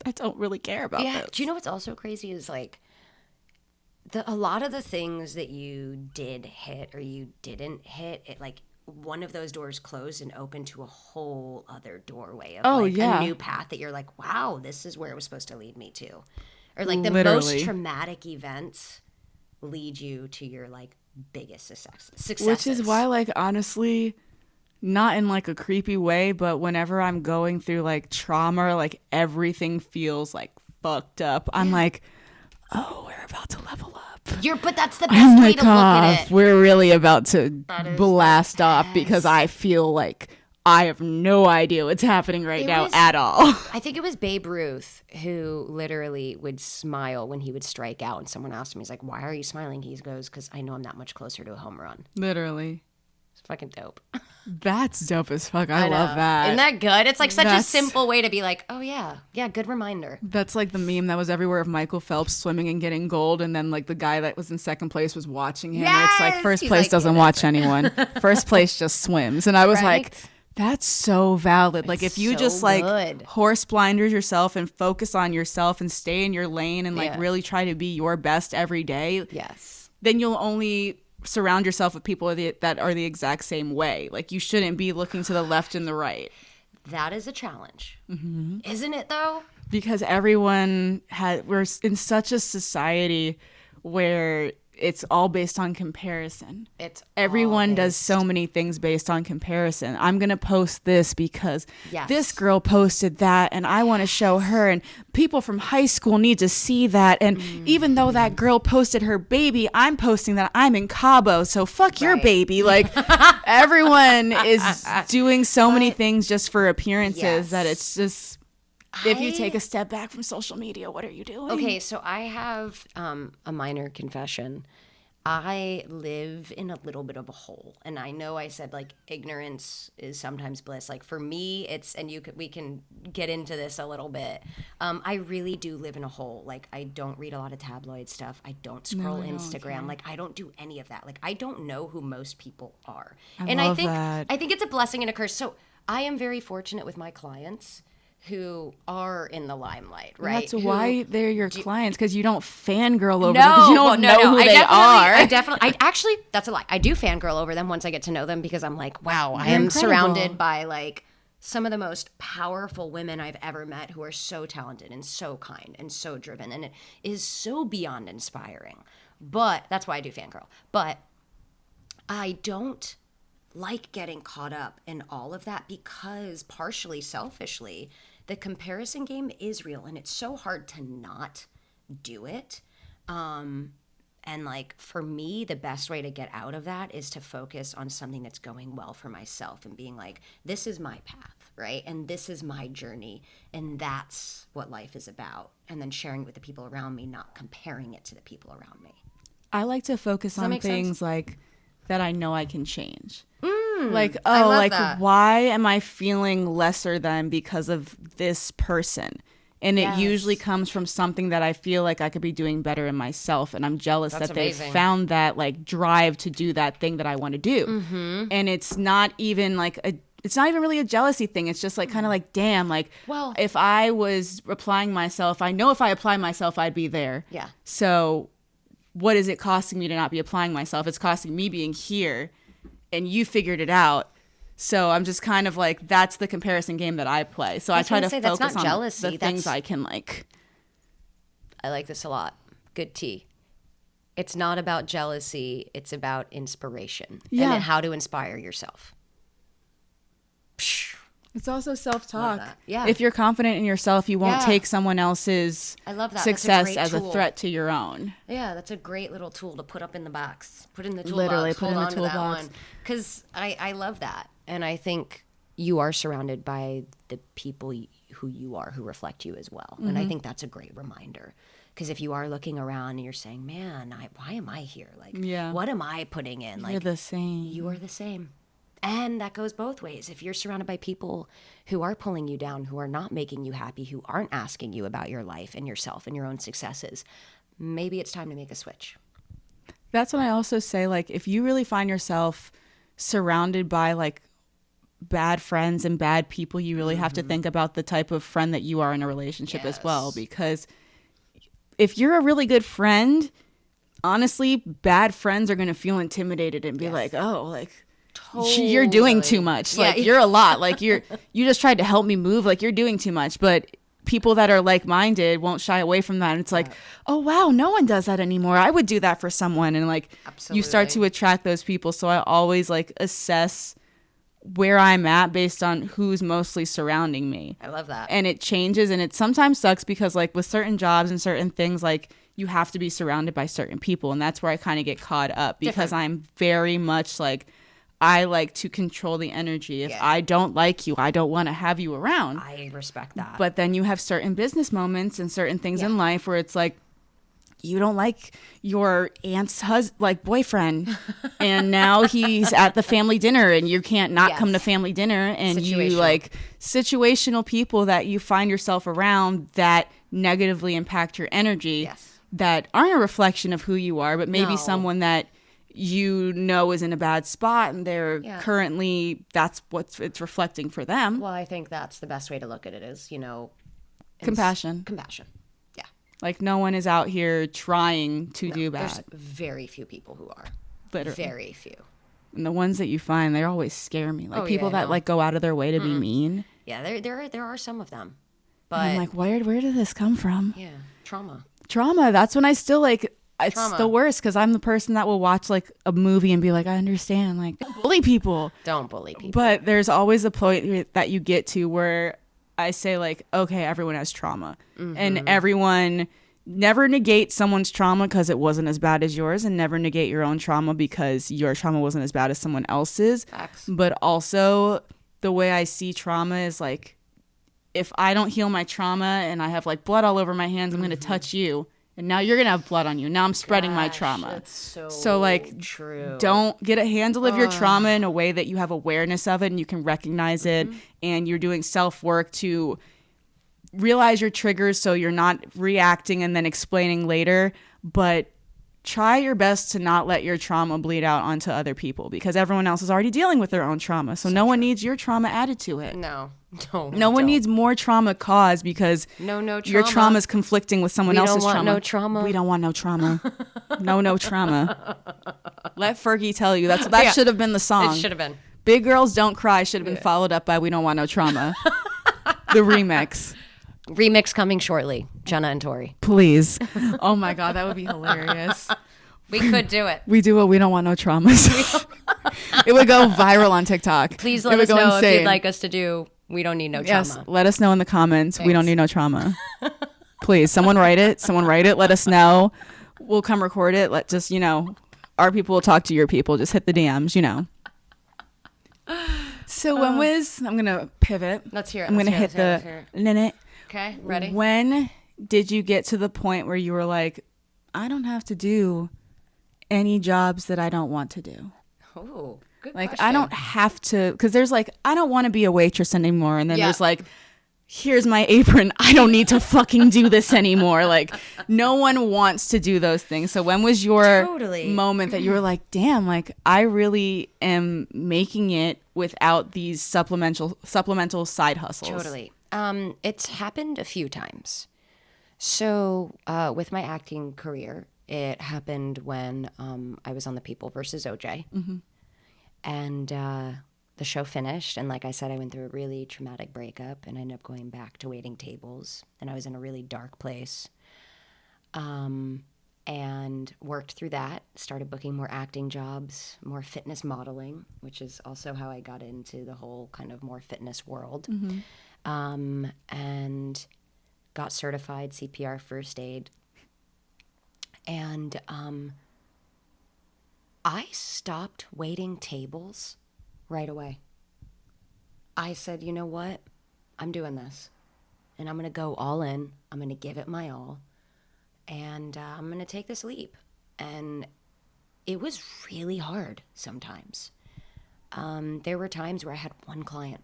I don't really care about this. Do you know what's also crazy is like a lot of the things that you did hit or you didn't hit, it like one of those doors closed and opened to a whole other doorway of a new path that you're like, wow, this is where it was supposed to lead me to. Or like the most traumatic events lead you to your like biggest successes. Which is why like honestly, not in like a creepy way, but whenever I'm going through like trauma, like everything feels like fucked up. I'm like, oh, we're about to level up. But that's the best way to look at it. We're really about to blast off because I feel like I have no idea what's happening now at all. I think it was Babe Ruth who literally would smile when he would strike out, and someone asked him, he's like, why are you smiling? He goes, because I know I'm that much closer to a home run. Literally. It's fucking dope. That's dope as fuck. I love that. Isn't that good? It's like such a simple way to be like, oh yeah, good reminder. That's like the meme that was everywhere of Michael Phelps swimming and getting gold, and then like the guy that was in second place was watching him. Yes! It's like first place doesn't watch anyone. First place just swims. And I was like, that's so valid. Like if you just like horse blinders yourself and focus on yourself and stay in your lane and like really try to be your best every day, then you'll only surround yourself with people that are the exact same way. Like you shouldn't be looking to the left and the right. That is a challenge, isn't it though? Because we're in such a society where it's all based on comparison. Everyone does so many things based on comparison. I'm going to post this because this girl posted that and I want to show her, and people from high school need to see that. And even though that girl posted her baby, I'm posting that I'm in Cabo. So fuck your baby. Like everyone is doing so many things just for appearances that it's just, if you take a step back from social media, what are you doing? Okay, so I have a minor confession. I live in a little bit of a hole, and I know I said like ignorance is sometimes bliss. Like for me, we can get into this a little bit. I really do live in a hole. Like I don't read a lot of tabloid stuff. I don't scroll Instagram. Like I don't do any of that. Like I don't know who most people are. I think it's a blessing and a curse. So I am very fortunate with my clients who are in the limelight, right? That's why they're your clients, because you don't fangirl over them, No, because you don't know who they are. That's a lie. I do fangirl over them once I get to know them, because I'm like, wow, I They're am incredible. surrounded by like some of the most powerful women I've ever met who are so talented and so kind and so driven, and it is so beyond inspiring. But that's why I do fangirl. But I don't like getting caught up in all of that, because partially selfishly, the comparison game is real, and it's so hard to not do it. And like for me, the best way to get out of that is to focus on something that's going well for myself and being like, this is my path, right? And this is my journey, and that's what life is about. And then sharing it with the people around me, not comparing it to the people around me. I like to focus on make things sense? like that I know I can change. I love that. Why am I feeling lesser than because of this person? And it usually comes from something that I feel like I could be doing better in myself, and I'm jealous That's that they've amazing. found that like drive to do that thing that I want to do. And it's not even really a jealousy thing. It's just like kind of like, damn, like, Well- if I was applying myself, I know if I apply myself, I'd be there. Yeah. So what is it costing me to not be applying myself? It's costing me being here, and you figured it out. So I'm just kind of like, that's the comparison game that I play. So I try to gonna say, that's focus not on jealousy, the things that's- I can like. I like this a lot. Good tea. It's not about jealousy. It's about inspiration. Yeah. And then how to inspire yourself. It's also self-talk. that. Yeah. If you're confident in yourself, you won't Yeah. take someone else's I love that. That's a success great as a tool. threat to your own. Yeah, that's a great little tool to put up in the box. Put in the toolbox. Literally, put Hold in the on to that toolbox. one. Because I love that. And I think you are surrounded by the people who you are, who reflect you as well. And I think that's a great reminder. Because if you are looking around and you're saying, man, why am I here? Like, Yeah. what am I putting in? You're Like, the same. you are the same. And that goes both ways. If you're surrounded by people who are pulling you down, who are not making you happy, who aren't asking you about your life and yourself and your own successes, maybe it's time to make a switch. That's when I also say, like, if you really find yourself surrounded by like bad friends and bad people, you really have to think about the type of friend that you are in a relationship as well. Yes. Because if you're a really good friend, honestly, bad friends are going to feel intimidated and be like, oh, like, you're doing too much. Like, Yeah. you're a lot. Like, you just tried to help me move. Like, you're doing too much. But people that are like-minded won't shy away from that. And it's like, oh, wow, no one does that anymore. I would do that for someone. And like, you start to Absolutely. attract those people. So I always like assess where I'm at based on who's mostly surrounding me. I love that. And it changes, and it sometimes sucks because like with certain jobs and certain things, like you have to be surrounded by certain people. And that's where I kind of get caught up because I'm very much like, I like to control the energy. If I don't like you, I don't want to have you around. I respect that. But then you have certain business moments and certain things in life where it's like, you don't like your aunt's boyfriend, and now he's at the family dinner, and you can't not come to family dinner, and you Situational. like situational people that you find yourself around that negatively impact your energy, that aren't a reflection of who you are, but maybe No. someone that you know is in a bad spot, and they're currently, that's what it's reflecting for them. Well, I think that's the best way to look at it is, Compassion. Compassion. Yeah. Like, no one is out here trying to do bad. There's very few people who are. Literally. Very few. And the ones that you find, they always scare me. Like, Oh, people yeah, I that know. like go out of their way to be mean. Yeah, there are some of them. But And I'm like, where did this come from? yeah, trauma. Trauma. That's when I still like, it's Trauma. the worst because I'm the person that will watch like a movie and be like, I understand. Like, bully people. Don't bully people. But there's always a point that you get to where I say like, okay, everyone has trauma. And everyone never negate someone's trauma because it wasn't as bad as yours, and never negate your own trauma because your trauma wasn't as bad as someone else's. Facts. But also the way I see trauma is like, if I don't heal my trauma and I have like blood all over my hands, I'm going to touch you. And now you're going to have blood on you. Now I'm spreading my Gosh, trauma. That's So like, true. don't get a handle of your trauma in a way that you have awareness of it and you can recognize it, and you're doing self-work to realize your triggers so you're not reacting and then explaining later, but try your best to not let your trauma bleed out onto other people, because everyone else is already dealing with their own trauma. So no one needs your trauma added to it. No one needs more trauma caused because your trauma is conflicting with someone else's trauma. We don't want no trauma. No trauma. Let Fergie tell you. That should have been the song. It should have been. Big Girls Don't Cry should have been followed up by We Don't Want No Trauma. The remix. Remix coming shortly. Jenna and Tori. Please. Oh my God, that would be hilarious. We could do it. We do it. We don't want no traumas. It would go viral on TikTok. Please let us know if you'd like us to do We Don't Need No Trauma. Yes, let us know in the comments. Thanks. We don't need no trauma. Please, someone write it. Let us know. We'll come record it. Our people will talk to your people. Just hit the DMs, So I'm going to pivot. Let's hear it. I'm going to hit the minute. Okay, ready? When did you get to the point where you were like, I don't have to do any jobs that I don't want to do? Oh, good question. question. I don't have to, because there's I don't want to be a waitress anymore. And then there's here's my apron. I don't need to fucking do this anymore. No one wants to do those things. So when was your moment that you were like, damn, I really am making it without these supplemental side hustles? Totally. It's happened a few times. So with my acting career, it happened when I was on The People versus OJ. Mm-hmm. And the show finished. And like I said, I went through a really traumatic breakup and I ended up going back to waiting tables. And I was in a really dark place. And worked through that, started booking more acting jobs, more fitness modeling, which is also how I got into the whole kind of more fitness world. Mm-hmm. And got certified CPR first aid. And I stopped waiting tables right away. I said, you know what? I'm doing this. And I'm going to go all in. I'm going to give it my all. And I'm going to take this leap. And it was really hard sometimes. There were times where I had one client.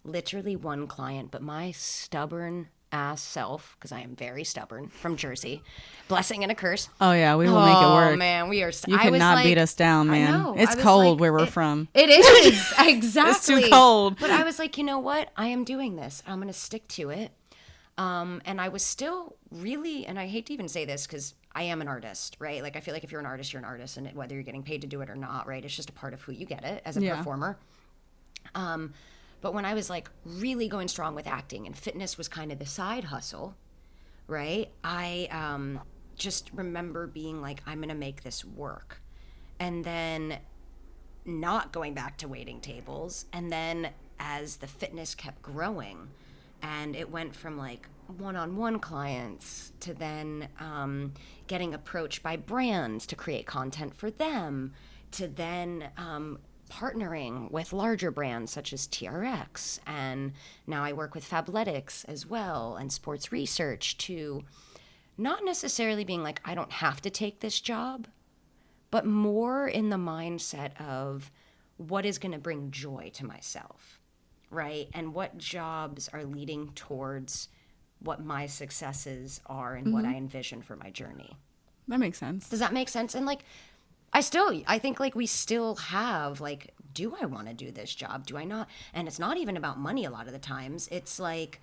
Literally one client, but my stubborn ass self, because I am very stubborn, from Jersey, blessing and a curse. Oh yeah, we will make it work. Oh man, we are. You cannot beat us down, man. I know. It's cold where we're from. It is exactly. It's too cold. But I was like, you know what? I am doing this. I'm going to stick to it. And I was still really, and I hate to even say this because I am an artist, right? I feel like if you're an artist, you're an artist, and whether you're getting paid to do it or not, right? It's just a part of who you get it as a performer. But when I was really going strong with acting and fitness was kind of the side hustle, right? I just remember being like, I'm going to make this work. And then not going back to waiting tables. And then as the fitness kept growing and it went from one-on-one clients to then getting approached by brands to create content for them to then partnering with larger brands such as TRX, and now I work with Fabletics as well and sports research, to not necessarily being like, I don't have to take this job, but more in the mindset of what is going to bring joy to myself, right? And what jobs are leading towards what my successes are and what I envision for my journey. That makes sense. Does that make sense? And I think we still have do I want to do this job? Do I not? And it's not even about money a lot of the times. It's like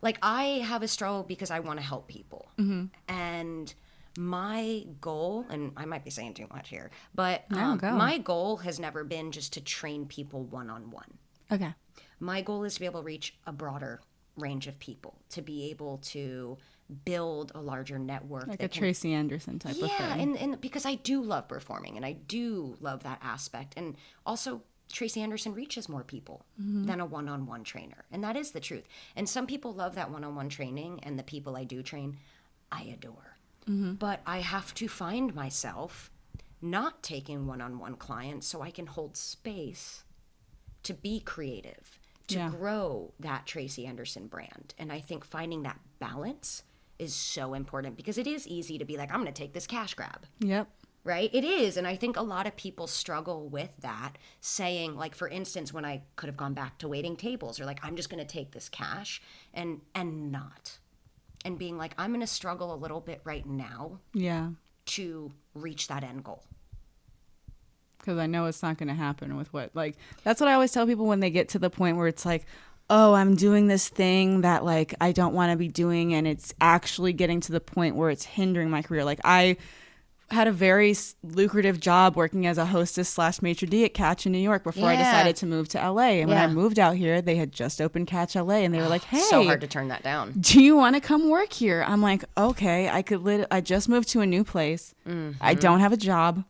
I have a struggle because I want to help people. Mm-hmm. And my goal, and I might be saying too much here, but my goal has never been just to train people one-on-one. Okay. My goal is to be able to reach a broader range of people, to be able to build a larger network, like a Tracy Anderson type of thing. Yeah, and because I do love performing and I do love that aspect, and also Tracy Anderson reaches more people than a one-on-one trainer, and that is the truth. And some people love that one-on-one training, and the people I do train, I adore. Mm-hmm. But I have to find myself not taking one-on-one clients so I can hold space to be creative, to grow that Tracy Anderson brand. And I think finding that balance is so important, because it is easy to be like, I'm going to take this cash grab. Yep. Right? It is. And I think a lot of people struggle with that, saying, for instance, when I could have gone back to waiting tables, or I'm just going to take this cash and not. And being like, I'm going to struggle a little bit right now. Yeah. to reach that end goal. Because I know it's not going to happen with what, like, that's what I always tell people when they get to the point where it's like, oh, I'm doing this thing that, like, I don't want to be doing, and it's actually getting to the point where it's hindering my career. Like, I had a very lucrative job working as a hostess / maitre d' at Catch in New York before I decided to move to LA. And when I moved out here, they had just opened Catch LA, and they were like, hey, so hard to turn that down. Do you want to come work here? I'm like, okay, I just moved to a new place. I don't have a job,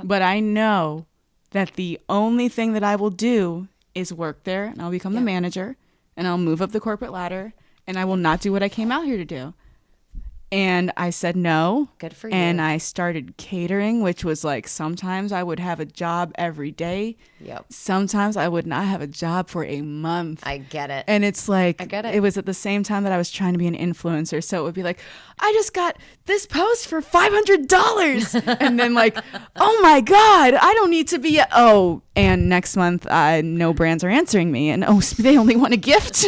but I know that the only thing that I will do is work there, and I'll become the manager, and I'll move up the corporate ladder, and I will not do what I came out here to do. And I said no. Good for you. And I started catering, which was like sometimes I would have a job every day. Yep. Sometimes I would not have a job for a month. I get it. And it's like, I get it. It was at the same time that I was trying to be an influencer. So it would be like, I just got this post for $500. And then like, oh my God, I don't need to be, and next month, no brands are answering me. And they only want a gift.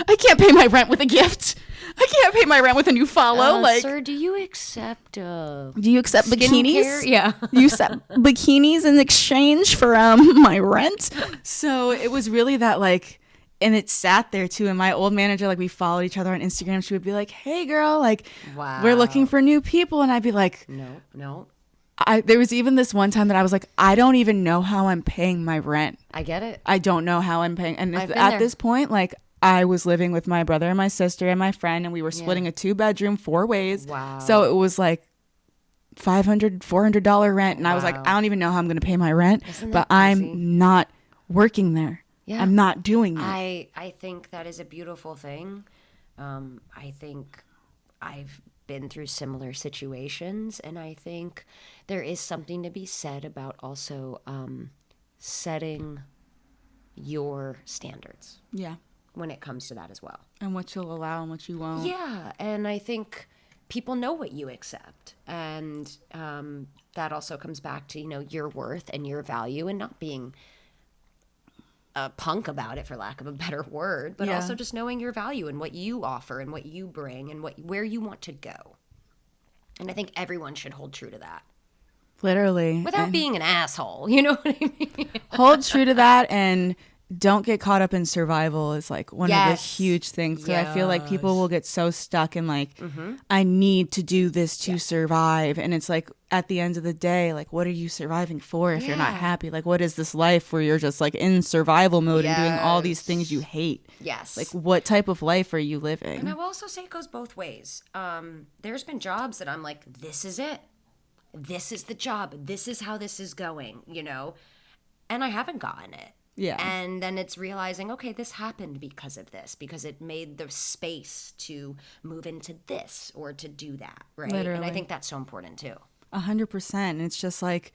I can't pay my rent with a gift. I can't pay my rent with a new follow. Sir, do you accept bikinis? Yeah. You accept bikinis in exchange for my rent? So it was really that, like, and it sat there too. And my old manager, like, we followed each other on Instagram. She would be like, hey girl, like, we're looking for new people. And I'd be like, no. There was even this one time that I was like, I don't even know how I'm paying my rent. I get it. I don't know how I'm paying. And at this point, like, I was living with my brother and my sister and my friend, and we were splitting a 2-bedroom 4 ways. Wow. So it was like $400 rent. And I was like, I don't even know how I'm going to pay my rent, but I'm not working there. Yeah. I'm not doing it. I think that is a beautiful thing. I think I've been through similar situations, and I think there is something to be said about also setting your standards. Yeah. When it comes to that as well. And what you'll allow and what you won't. Yeah, and I think people know what you accept. And that also comes back to, your worth and your value, and not being a punk about it, for lack of a better word, but also just knowing your value and what you offer and what you bring and where you want to go. And I think everyone should hold true to that. Literally. Without being an asshole, you know what I mean? Hold true to that, and don't get caught up in survival is like one of the huge things. Because I feel like people will get so stuck in like, I need to do this to survive. And it's like, at the end of the day, like, what are you surviving for if you're not happy? Like, what is this life where you're just like in survival mode and doing all these things you hate? Yes. Like, what type of life are you living? And I will also say it goes both ways. There's been jobs that I'm like, this is it. This is the job. This is how this is going, and I haven't gotten it. Yeah. And then it's realizing, okay, this happened because of this, because it made the space to move into this or to do that, right? Literally. And I think that's so important too. 100%. And it's just like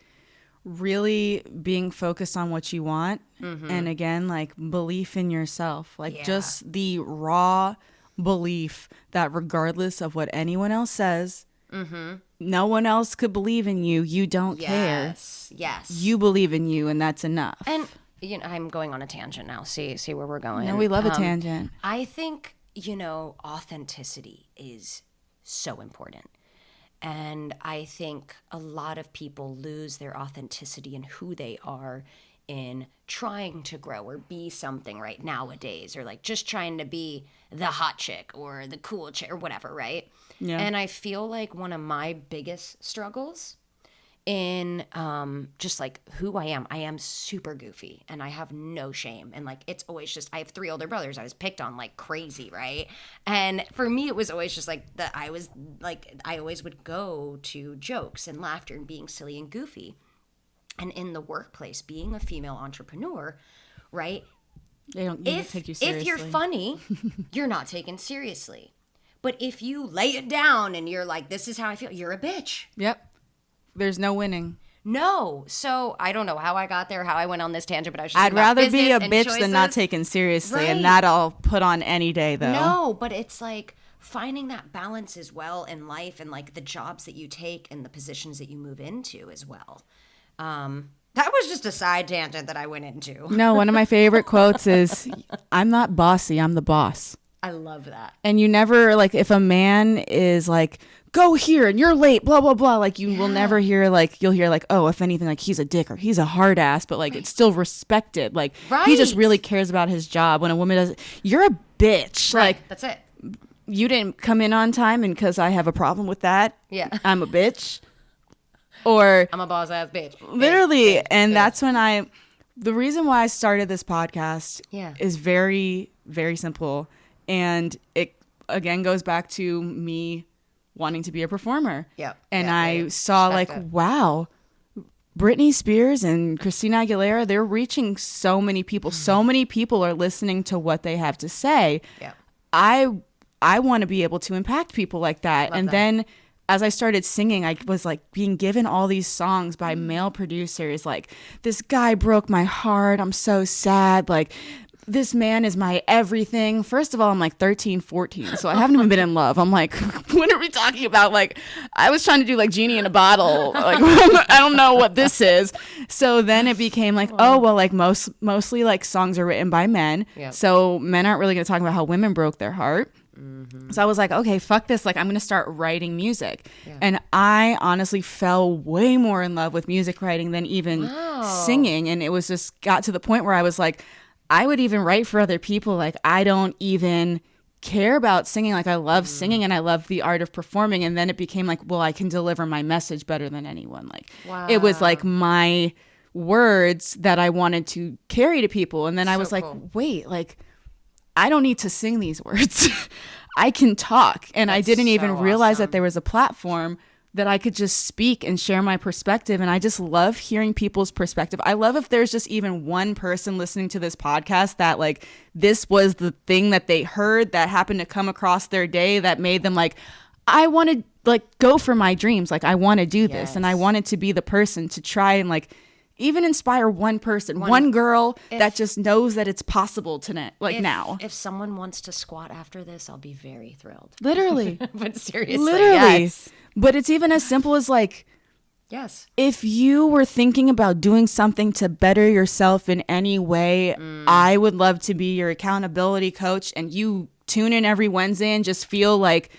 really being focused on what you want. And again, like belief in yourself, like just the raw belief that regardless of what anyone else says, no one else could believe in you. You don't care. Yes. You believe in you, and that's enough. And I'm going on a tangent now. See where we're going. No, we love a tangent. I think, authenticity is so important. And I think a lot of people lose their authenticity and who they are in trying to grow or be something right nowadays, or like just trying to be the hot chick or the cool chick or whatever, right? Yeah. And I feel like one of my biggest struggles in just like who I am super goofy, and I have no shame, and like it's always just, I have 3 older brothers. I was picked on like crazy, right? And for me it was always just like that. I always would go to jokes and laughter and being silly and goofy. And in the workplace, being a female entrepreneur, right? They don't take you seriously. If you're funny, you're not taken seriously. But if you lay it down and you're like, this is how I feel, you're a bitch. Yep. There's no winning. No. So I don't know how I got there, how I went on this tangent, but I was just I'd rather be a bitch than not taken seriously. Right. And that I'll put on any day, though. No, but it's like finding that balance as well in life, and like the jobs that you take and the positions that you move into as well. That was just a side tangent that I went into. No, one of my favorite quotes is, I'm not bossy, I'm the boss. I love that. And you never, like, if a man is like, go here and you're late, blah, blah, blah. Like, you will never hear, like, you'll hear, like, oh, if anything, like, he's a dick or he's a hard ass. But, like, it's still respected. Like, he just really cares about his job. When a woman does, you're a bitch. Right. Like, That's it. You didn't come in on time, and because I have a problem with that, I'm a bitch. Or I'm a boss ass bitch. Literally. And that's when the reason why I started this podcast is very, very simple. And it, again, goes back to me wanting to be a performer. And I saw like, wow, Britney Spears and Christina Aguilera, they're reaching so many people. So many people are listening to what they have to say. I want to be able to impact people like that. Then as I started singing, I was like being given all these songs by male producers. Like, this guy broke my heart. I'm so sad. Like, this man is my everything. First of all, I'm like 13, 14. So I haven't even been in love. I'm like, what are we talking about? Like, I was trying to do like Genie in a Bottle. Like, I don't know what this is. So then it became like, oh, well, like mostly like songs are written by men. So men aren't really going to talk about how women broke their heart. So I was like, okay, fuck this. Like, I'm going to start writing music. And I honestly fell way more in love with music writing than even singing. And it was just got to the point where I was like, I would even write for other people. Like, I don't even care about singing. Like, I love singing and I love the art of performing. And then it became like, well, I can deliver my message better than anyone. Like, it was like my words that I wanted to carry to people. And then I was like, wait, like, I don't need to sing these words. I can talk. And I didn't even realize that there was a platform that I could just speak and share my perspective. And I just love hearing people's perspective. I love if there's just even one person listening to this podcast that like, this was the thing that they heard that happened to come across their day that made them like, I want to like go for my dreams. Like, I want to do this. And I wanted to be the person to try and like, even inspire one person, one girl that just knows that it's possible to now. If someone wants to squat after this, I'll be very thrilled. Literally. But seriously, yes. But it's even as simple as like, if you were thinking about doing something to better yourself in any way, I would love to be your accountability coach. And you tune in every Wednesday and just feel like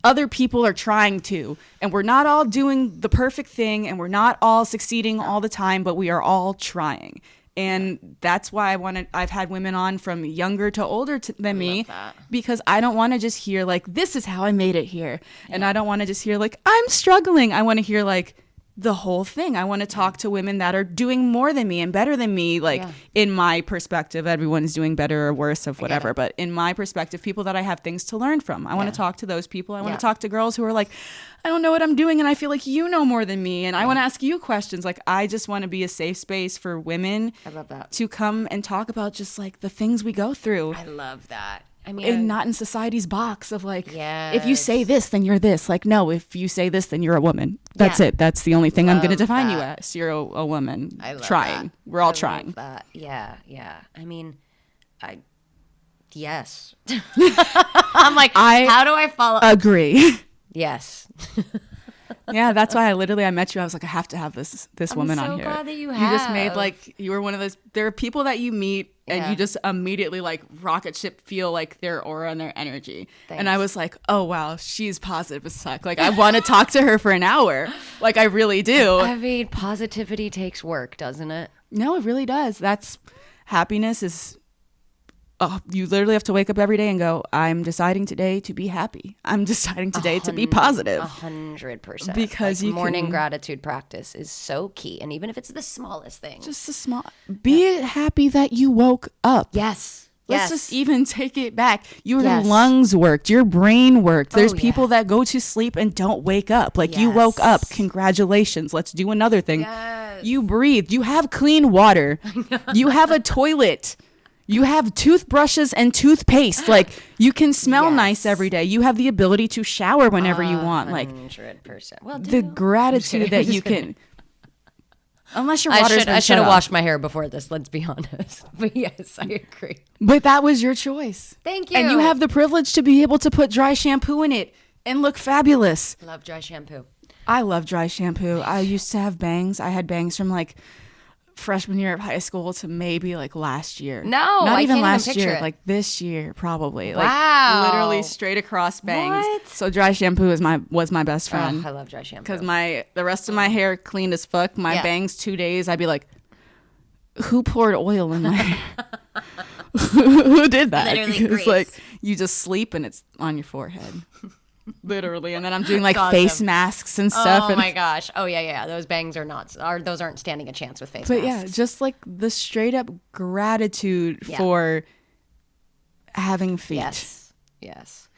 other people are trying to, and we're not all doing the perfect thing and we're not all succeeding all the time, but we are all trying. And that's why I've had women on from younger to older than me, because I don't want to just hear like, this is how I made it here. And I don't want to just hear like, I'm struggling. I want to hear like the whole thing. I want to talk to women that are doing more than me and better than me. Like, in my perspective, everyone's doing better or worse of whatever. But in my perspective, people that I have things to learn from, I want to talk to those people. I want to talk to girls who are like, I don't know what I'm doing and I feel like you know more than me. And I want to ask you questions. Like, I just want to be a safe space for women to come and talk about just like the things we go through. I love that. I mean, and not in society's box of like, if you say this, then you're this. Like, no, if you say this, then you're a woman. That's it. That's the only thing I'm going to define you as. You're a woman trying. We're all trying. That. Yeah. I mean, yes. I'm like, how do I follow? Agree. Yes. Yeah, that's why I met you. I was like, I have to have this woman on here. I'm so glad that you have. You just made like, you were one of those, there are people that you meet and you just immediately like rocket ship feel like their aura and their energy. Thanks. And I was like, oh wow, she's positive as fuck. Like, I want to talk to her for an hour. Like, I really do. I mean, positivity takes work, doesn't it? No, it really does. Happiness is, you literally have to wake up every day and go, I'm deciding today to be happy. I'm deciding today to be positive. 100%. Because like, morning gratitude practice is so key. And even if it's the smallest thing. Just the small. Be happy that you woke up. Yes. Let's just even take it back. Your lungs worked. Your brain worked. There's people that go to sleep and don't wake up. Like, you woke up. Congratulations. Let's do another thing. Yes. You breathed. You have clean water. You have a toilet. You have toothbrushes and toothpaste. Like, you can smell nice every day. You have the ability to shower whenever you want. Like, 100%. Well, the gratitude that you can. Unless your water's I should have washed my hair before this, let's be honest. But yes, I agree. But that was your choice. Thank you. And you have the privilege to be able to put dry shampoo in it and look fabulous. Love dry shampoo. I love dry shampoo. I used to have bangs. I had bangs from like freshman year of high school to maybe like last year. No, not I even can't last even picture year, it. like this year probably. Wow. Like literally straight across bangs. What? So dry shampoo was my best friend. I love dry shampoo. Because the rest of my hair clean as fuck. My bangs 2 days. I'd be like, who poured oil in my hair? Who did that? Literally It's grease. like you just sleep and it's on your forehead. Literally. And then I'm doing like Awesome. face masks and stuff. Oh and my gosh. Oh yeah. Those bangs those aren't standing a chance with face But masks. yeah, just like the straight up gratitude for having feet. Yes.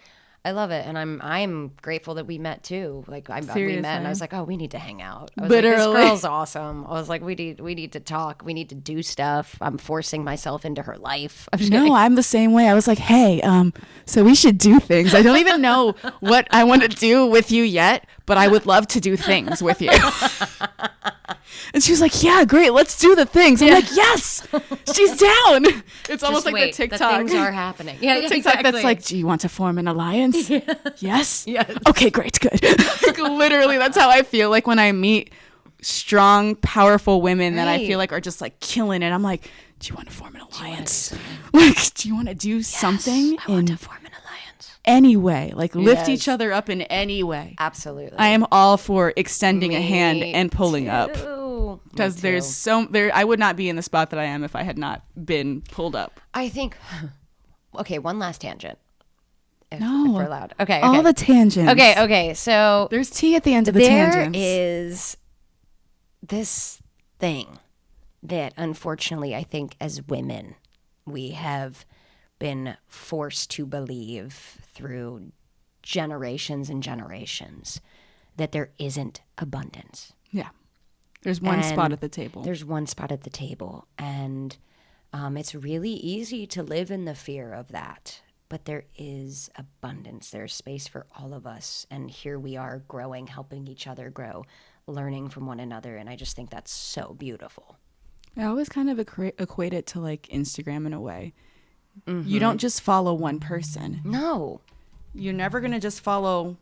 I love it, and I'm grateful that we met too. Like we Seriously. met, and I was like, oh, we need to hang out. I was Literally. like, this girl's awesome. I was like, we need to talk. We need to do stuff. I'm forcing myself into her life. I'm just No, kidding. I'm the same way. I was like, hey, so we should do things. I don't even know what I want to do with you yet, but I would love to do things with you. And she was like, yeah, great, let's do the things. I'm like, yes, she's down. It's almost like wait, the TikTok. The things are happening. Yeah, TikTok exactly. that's like, do you want to form an alliance? Yes? Yes. Okay, great, good. Like, literally, that's how I feel like when I meet strong, powerful women that I feel like are just like killing it. I'm like, do you want to form an alliance? Like, do you want to do something I want in to form an alliance. any way? Like, lift Yes. each other up in any way. Absolutely. I am all for extending a hand Me and pulling up. too. Because Me there's too. I would not be in the spot that I am if I had not been pulled up. I think. Okay, one last tangent. If No. we're allowed. Okay. All the tangents. Okay. So There's tea at the end of the there tangents. is this thing that unfortunately I think as women we have been forced to believe through generations and generations that there isn't abundance. Yeah. There's one spot And at the table. There's one spot at the table. And it's really easy to live in the fear of that. But there is abundance. There's space for all of us. And here we are growing, helping each other grow, learning from one another. And I just think that's so beautiful. I always kind of equate it to like Instagram in a way. Mm-hmm. You don't just follow one person. No. You're never going to just follow.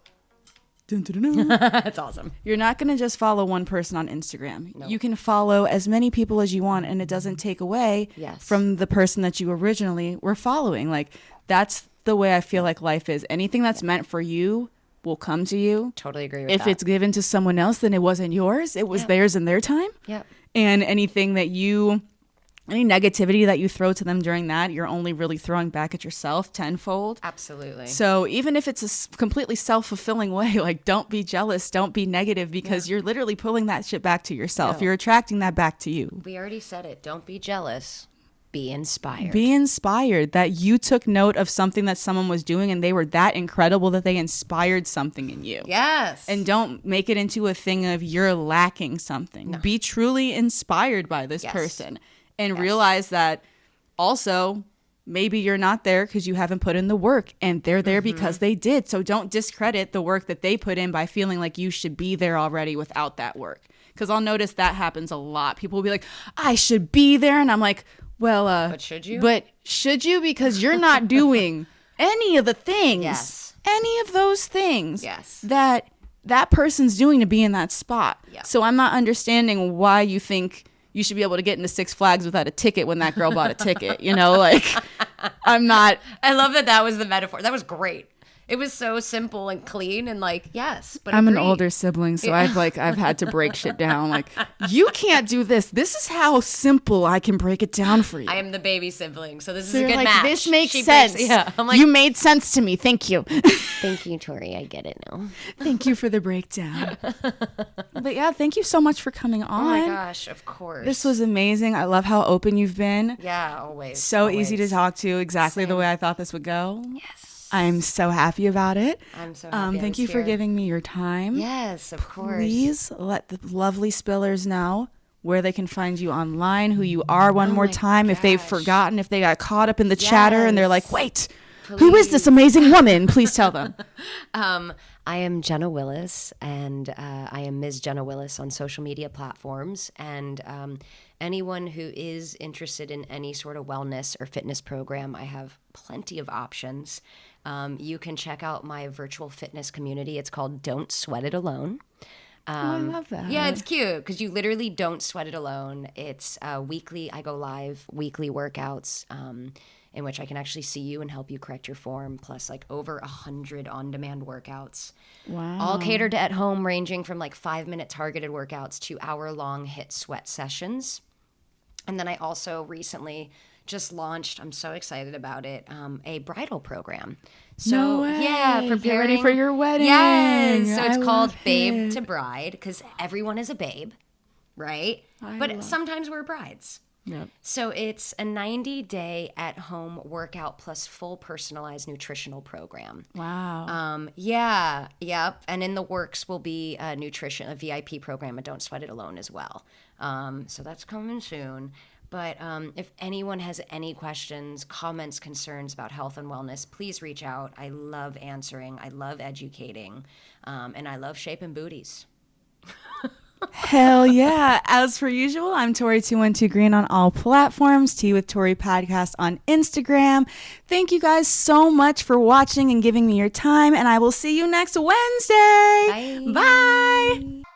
That's awesome. You're not going to just follow one person on Instagram. No. You can follow as many people as you want, and it doesn't take away from the person that you originally were following. Like, that's the way I feel like life is. Anything that's meant for you will come to you. Totally agree with that. If it's given to someone else, then it wasn't yours. It was theirs in their time. Yep. And anything that any negativity that you throw to them during that, you're only really throwing back at yourself tenfold. Absolutely. So even if it's a completely self-fulfilling way, like, don't be jealous, don't be negative, because you're literally pulling that shit back to yourself. You're attracting that back to you. We already said it. Don't be jealous. Be inspired. Be inspired that you took note of something that someone was doing and they were that incredible that they inspired something in you. Yes. And don't make it into a thing of you're lacking something. No. Be truly inspired by this person. And realize that also maybe you're not there because you haven't put in the work, and they're there because they did. So don't discredit the work that they put in by feeling like you should be there already without that work. Because I'll notice that happens a lot. People will be like, I should be there. And I'm like, well, but should you? But should you? Because you're not doing any of the things, any of those things that person's doing to be in that spot. Yeah. So I'm not understanding why you think you should be able to get into Six Flags without a ticket when that girl bought a ticket. You know, like, I'm not. I love that was the metaphor. That was great. It was so simple and clean and like, yes, but I'm an older sibling, so I've had to break shit down. Like, you can't do this. This is how simple I can break it down for you. I am the baby sibling, so this is So a good like, match. This makes sense. I'm like, you made sense to me. Thank you. Thank you, Tori. I get it now. Thank you for the breakdown. But yeah, thank you so much for coming on. Oh my gosh, of course. This was amazing. I love how open you've been. Yeah, always. So easy to talk to. Exactly the way I thought this would go. Yes. I'm so happy about it. I'm so happy. Thank you for giving me your time. Yes, of course. Please let the lovely spillers know where they can find you online, who you are one more time. If they've forgotten, if they got caught up in the chatter and they're like, wait, who is this amazing woman? Please tell them. I am Jenna Willis, and I am Ms. Jenna Willis on social media platforms. And anyone who is interested in any sort of wellness or fitness program, I have plenty of options. You can check out my virtual fitness community. It's called Don't Sweat It Alone. I love that. Yeah, it's cute because you literally don't sweat it alone. It's weekly. I go live weekly workouts in which I can actually see you and help you correct your form, plus like over 100 on-demand workouts. Wow. All catered at home, ranging from like 5-minute targeted workouts to hour-long HIIT sweat sessions. And then I also recently just launched, I'm so excited about it, a bridal program. So No way. yeah, preparing. Get ready for your wedding. Yes. So I it's called love Babe it. to Bride because everyone is a babe, right? But sometimes we're brides. Yep. So it's a 90-day at-home workout plus full personalized nutritional program. Wow. Yeah, yep. And in the works will be a VIP program, a Don't Sweat It Alone as well. So that's coming soon. But if anyone has any questions, comments, concerns about health and wellness, please reach out. I love answering. I love educating. And I love shaping booties. Hell yeah. As per usual, I'm Tori212 Green on all platforms, Tea with Tori podcast on Instagram. Thank you guys so much for watching and giving me your time, and I will see you next Wednesday. Bye. Bye.